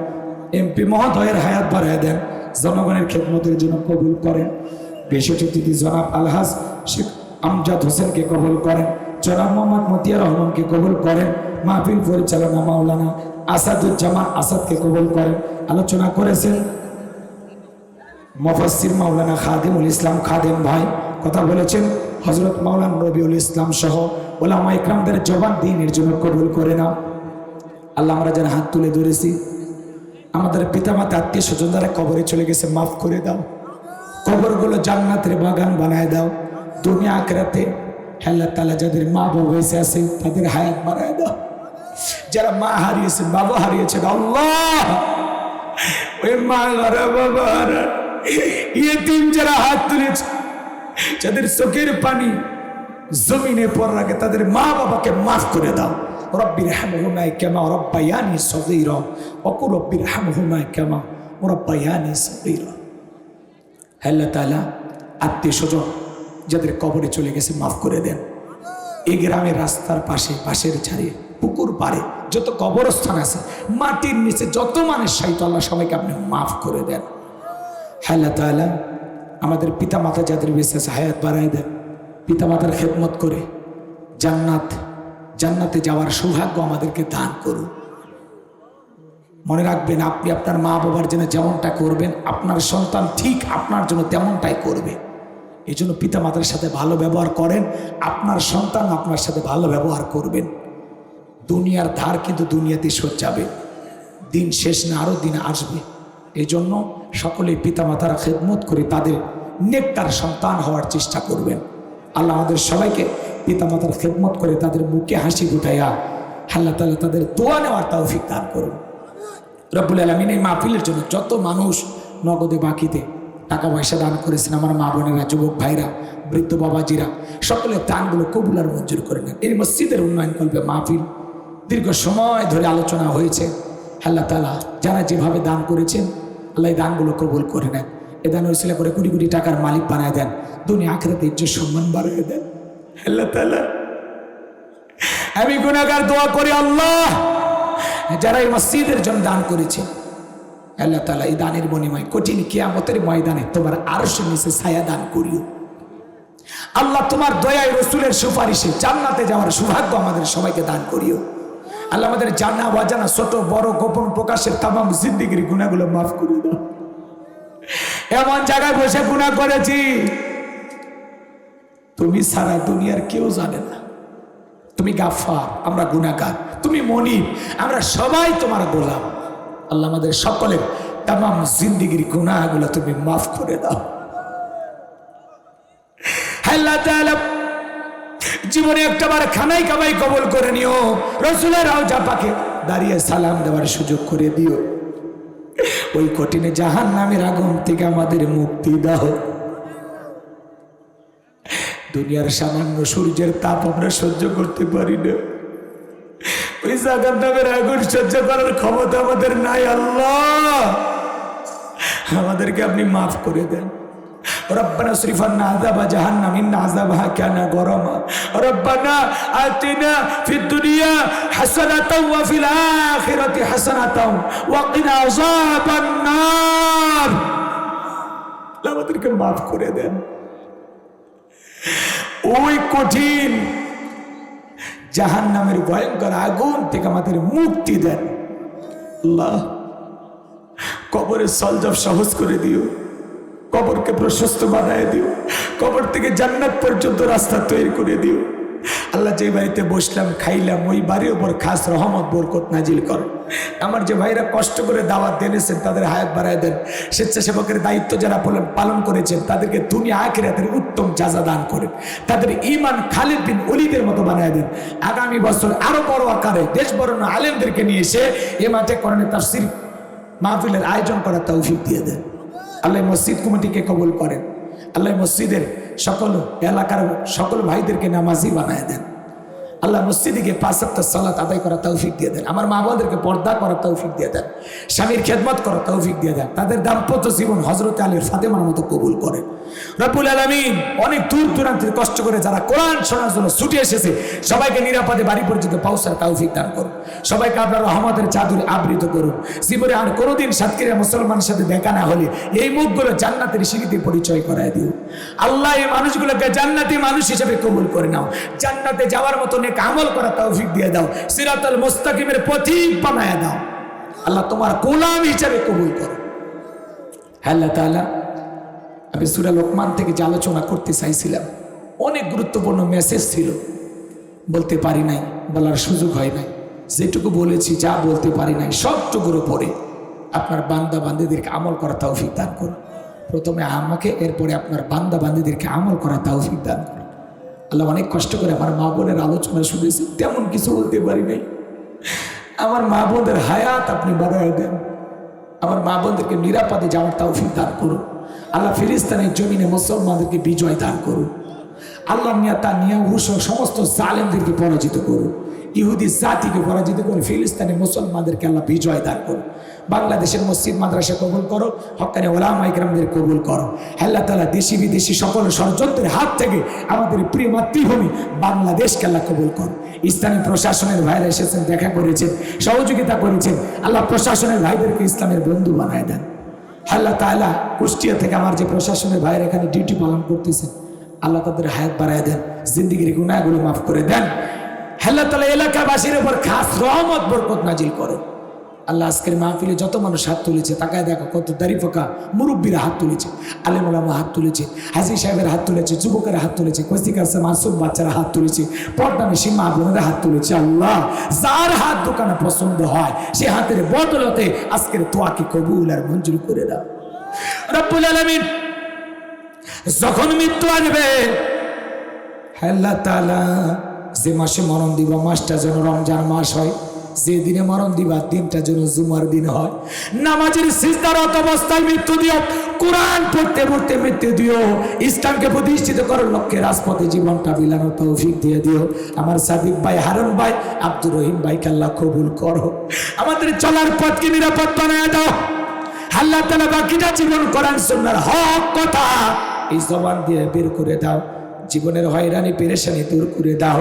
এমপি মহোদয়ের হায়াত বাড়ায় দেন, জনগণের খেদমতের জন্য কবুল করেন। বিশেষ অতিথি জনাব আলহাজ শেখ আমজাদ হোসেনকে কবুল করেন। জনাব মোহাম্মদ মতিয়া রহমানকে কবুল করেন। মাহফিল পরিচালনা মাওলানা আসাদুজ্জামান আসাদকে কবুল করেন। আলোচনা করেছেন মুফাসসির মাওলানা খাদিমুল ইসলাম খাদিম ভাই, কথা বলেছেন হযরত মাওলানা রবিউল ইসলাম সহ ওলামা ইকরামদের জবান দ্বীনের জন্য কবুল করে নাও। আল্লাহ, আমরা যারা হাত তুলে ধরেছি আমাদের পিতামাতা আত্মীয় স্বজন যারা কবরে চলে গেছে মাফ করে দাও, কবরগুলো জান্নাতের বাগান বানায় দাও। দুনিয়া আখিরাতে আল্লাহ তাআলা যাদের মা বাবা বেঁচে আছে তাদের হায়াত বাড়ায় দাও। যারা মা হারিয়েছেন বাবা হারিয়েছেন আল্লাহ, ওই মা হারা বাবা হারা ইয়েতিম যারা হাত তুলেছে, যাদের চোখের পানি জমিনে পড়ে রাখে, তাদের মা বাবাকে মাফ করে দাও। রব্বির হামহুমা কামা রাব্বায়ানি সগীরা ওয়া কুল রব্বির হামহুমা কামা রাব্বায়ানি সগীরা। আল্লাহ তাআলা আত্মীয় স্বজন যাদের কবরে চলে গেছে মাফ করে দেন। এই গ্রামের রাস্তার পাশে, পাশের ঝাড়ে, পুকুর পাড়ে যত কবরস্থান আছে, মাটির নিচে যত মানুষ শায়িত, আল্লাহ সবাইকে আপনি মাফ করে দেন। আল্লাহ তাআলা আমাদের পিতা মাতা যাদের বেঁচে আছে হায়াত বাড়ায় দেন। পিতা মাতার খেদমত করে জান্নাতে যাওয়ার সৌভাগ্য আমাদেরকে দান করুন। মনে রাখবেন, আপনি আপনার মা বাবার জন্য যেমনটা করবেন আপনার সন্তান ঠিক আপনার জন্য তেমনটাই করবে। এই জন্য পিতা মাতার সাথে ভালো ব্যবহার করেন, আপনার সন্তান আপনার সাথে ভালো ব্যবহার করবেন। দুনিয়ার ধার কিন্তু দুনিয়াতে শোধ যাবে, দিন শেষ না, আরও দিন আসবে। এই জন্য সকলে পিতা মাতারা খেদমত করে তাদের নেককার সন্তান হওয়ার চেষ্টা করবেন। আল্লাহ আমাদের সবাইকে পিতা মাতার খেদমত করে তাদের মুখে হাসি ফুটাইয়া আল্লাহ তাআলা তাদের দোয়া নেওয়ার তৌফিক দান করুন। রব্বুল আলামিন এই মাহফিলের জন্য যত মানুষ নগদে বাকিতে টাকা পয়সা দান করেছেন, আমার মা বোনেরা, যুবক ভাইরা, বৃদ্ধ বাবাজিরা, সকলের দানগুলো কবুল আর মঞ্জুর করে নেন। এই মসজিদের উন্নয়ন কল্পে মাহফিল দীর্ঘ সময় ধরে আলোচনা হয়েছে। আল্লাহ তাআলা যারা যেভাবে দান করেছেন আল্লাহ এই দানগুলো কবুল করে নেন। এ দান ওসিলা করে কোটি কোটি টাকার মালিক বানায় দেন, দুনিয়া আখিরাতে ইজ্জত সম্মান বাড়িয়ে দেন। আল্লাহ তাআলা, আমি গুনাহগার দোয়া করি আল্লাহ, যারা এই মসজিদের জন্য দান করেছে আল্লাহ তাআলা এই দানের বিনিময়ে কঠিন কিয়ামতের ময়দানে তোমার আরশের নিচে ছায়া দান করিও। আল্লাহ, তোমার দয়ায় রাসূলের সুপারিশে জান্নাতে যাওয়ার সৌভাগ্য আমাদের সবাইকে দান করিও। আল্লাহ, আমাদের জানা অজানা ছোট বড় গোপন প্রকাশের তামাম জিন্দেগির গুনাহগুলো মাফ করে দাও। এমন জায়গায় বসে গুনাহ করেছি তুমি সারা দুনিয়ার কেউ জানে না। তুমি গাফফার, আমরা গুনাহগার। তুমি মনিব, আমরা সবাই তোমার গোলাম। আল্লাহ, আমাদের সকলের তামাম জিন্দেগির গুনাহগুলো তুমি মাফ করে দাও। আল্লাহ তাআলা জীবনে একটাবার খানাই কামাই কবুল করে নিও। রাসূলের রওজা পাকে দাঁড়িয়ে সালাম দেওয়ার সুযোগ করে দিও। ওই কঠিন জাহান্নামের আগুন থেকে আমাদের মুক্তি দাও। দুনিয়ার সামান্য সূর্যের তাপ আমরা সহ্য করতে পারি না, ওই জাহান্নামের আগুন সহ্য করার ক্ষমতা আমাদের নাই। আল্লাহ, আমাদেরকে আপনি মাফ করে দেন। ربنا اصرف عنا عذاب جهنم إن عذابها كان غراما ربنا آتنا في الدنيا حسنة وفي الآخرة حسنة وقنا عذاب النار আমাদেরকে মাফ করে দেন। ওই কঠিন জাহান্নামের ভয়ঙ্কর আগুন থেকে আমাদের মুক্তি দেন আল্লাহ। কবরের সলজব সহজ করে দিও, কবরকে প্রশস্ত বানায় দিও, কবর থেকে জান্নাত পর্যন্ত রাস্তা তৈরি করে দিও আল্লাহ। যে বাড়িতে বসলাম খাইলাম ওই বাড়ির উপর খাস রহমত বরকত নাজিল করো। আমার যে ভাইরা কষ্ট করে দাওয়াত দিয়েছেন তাদের হায়াত বাড়ায় দেন। স্বেচ্ছাসেবকের দায়িত্ব যারা পালন করেছেন তাদেরকে দুনিয়া আখিরাতের উত্তম জাযা দান করেন। তাদের ঈমান খালিদ বিন ওলীদের মতো বানায় দেন। আগামী বছর আরো বড় আকারে দেশ বরণ্য আলেমদেরকে নিয়ে এসে এ মাঠে কোরআনের তাফসীর মাহফিলের আয়োজন করার তৌফিক দিয়ে দেন আল্লাহ। মসজিদ কমিটিকে কবুল করেন আল্লাহ। মসজিদের সকল এলাকার সকল ভাইদেরকে নামাজি বানায় দেন আল্লাহ। মসজিদে গিয়ে 5 ওয়াক্ত সালাত আদায় করার তৌফিক দিয়ে দেন। আমার মা বোনদেরকে পর্দা করার তৌফিক দিয়ে দেন, স্বামীর খেদমত করার তৌফিক দিয়ে দেন। তাদের দাম্পত্য জীবন হযরত আলীর ফাতেমার মতো কবুল করেন রব্বুল আলামিন। অনেক দূর দূরান্তে কষ্ট করে যারা কোরআন শোনার জন্য ছুটে এসেছে সবাইকে নিরাপদে বাড়ি পর্যন্ত পৌঁছার তৌফিক দান করুন। সবাইকে আপনার রহমতের চাদরে আবৃত করুন। জীবনে আর কোনোদিন সাতক্ষীরা মুসলমানের সাথে দেখা না হলে এই মুখগুলো জান্নাতের সিঁড়িতে পরিচয় করায় দিও আল্লাহ। এই মানুষগুলোকে জান্নাতি মানুষ হিসেবে কবুল করে নাও। জান্নাতে যাওয়ার মতো নেক আমল করার তৌফিক দিয়ে দাও। সিরাতাল মুস্তাকিমের পথিক বানায় দাও আল্লাহ। তোমার গোলাম হিসেবে কবুল করো আল্লাহ তাআলা। আমি সূরা লোকমান থেকে যে আলোচনা করতে চাইছিলাম অনেক গুরুত্বপূর্ণ মেসেজ ছিল, বলতে পারি নাই, বলার সুযোগ হয় নাই। যেটুকু বলেছি যা বলতে পারি নাই সবটুকুর উপরে আপনার বান্দা বান্দীদেরকে আমল করার তৌফিক দান করুন। প্রথমে আমাকে, এরপরে আপনার বান্দা বান্দীদেরকে আমল করার তৌফিক দান করুন আল্লাহ। অনেক কষ্ট করে আমার মা বোনের আলোচনা শুনেছি, তেমন কিছু বলতে পারি নাই। আমার মা বোনদের হায়াত আপনি বাড়ায় দেন। আমার মা বোনদেরকে নিরাপদে যাওয়ার তৌফিক দান করুন আল্লাহ। ফিলিস্তিনের জমিনে মুসলমানদেরকে বিজয় দান করুন আল্লাহ। নেতানিয়াহু সহ সমস্ত জালেমদেরকে পরাজিত করুন। ইহুদি জাতিকে পরাজিত করে ফিলিস্তিনের মুসলমানদেরকে আল্লাহ বিজয় দান করুন। বাংলাদেশের মসজিদ মাদ্রাসা কবুল করো, হক্কানি ওলামা ইকরামদের কবুল করো আল্লাহ তাআলা। দেশি বিদেশি সকল ষড়যন্ত্রের হাত থেকে আমাদের প্রিয় মাতৃভূমি বাংলাদেশকে আল্লাহ কবুল করো। স্থানীয় প্রশাসনের ভাইরা এসেছেন, দেখা করেছেন, সহযোগিতা করেছেন আল্লাহ। প্রশাসনের ভাইদেরকে ইসলামের বন্ধু বানায় দেন আল্লাহ তাআলা। কুষ্টিয়া থেকে আমার যে প্রশাসনের ভাইরা এখানে ডিউটি পালন করতেছেন আল্লাহ তাদের হায়াত বাড়ায় দেন, জিন্দেগির গুনাহগুলো মাফ করে দেন আল্লাহ তাআলা। এলাকাবাসীর উপর খাস রহমত বরকত নাজিল করো আল্লাহ। আজকের মাহফিলে যত মানুষ হাত তুলেছে তাকায় দেখো, কত দাড়ি পোকা মুরব্বীরা হাত তুলেছে, আলেম ওলামা হাত তুলেছে, হাজী সাহেবের হাত তুলেছে, যুবকেরা হাত তুলেছে, কচিকা মাসুম বাচ্চারা হাত তুলেছে, পর্দা নিশি মা বোনেরা হাত তুলেছে আল্লাহ। যার হাত দোকানে পছন্দ হয় সে হাতের বদলতে আজকের তোয়াকে কবুল আর মঞ্জুর করে দাও রব্বুল আলামিন। যখন মৃত্যু আসবে আল্লাহ তাআলা, যে মাসে মরণ দিব মাসটা যেন রমজান মাস হয়, যে দিনে মরণ দিবা দিনটা যেন জুমার দিন হয়। নামাজের সিজদারত অবস্থায় মৃত্যু দিও, কোরআন পড়তে পড়তে মৃত্যু দিও, ইসলামকে প্রতিষ্ঠিত করার লক্ষ্যে রাজপথে জীবনটা বিলানোর তৌফিক দিয়ে দিও। আমার সাদিক ভাই, হারুন ভাই, আব্দুর রহিম ভাইকে আল্লাহ কবুল করো। আমাদের চলার পথকে নিরাপদ বানায় দাও আল্লাহ তাআলা। বাকিটা জীবন কোরআন সুন্নাহর হক কথা এই জবান দিয়ে বের করে দাও। জীবনের হয়রানি পেরেশানি দূর করে দাও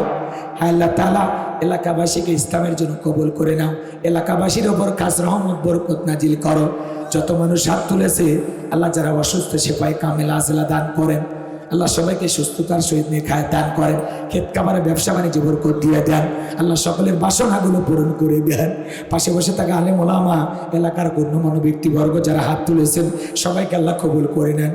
আল্লাহ তাআলা। এলাকাবাসীকে ইসলামের জন্য কবুল করে নাও। এলাকাবাসীর ওপর খাস রহমত বরকত নাজিল করো। যত মানুষ হাত তুলেছে আল্লাহ, যারা অসুস্থ সেপাই কামেলা আজলা দান করেন আল্লাহ। সবাইকে সুস্থতার সহিত নেখায় দান করেন। ক্ষেত কামারে ব্যবসা বাণিজ্য বরকত দিয়ে দেন আল্লাহ। সকলের বাসনাগুলো পূরণ করে দেন। পাশে বসে থাকা আলেম ওলামা, এলাকার গণ্যমান্য ব্যক্তিবর্গ যারা হাত তুলেছেন সবাইকে আল্লাহ কবুল করে নেন।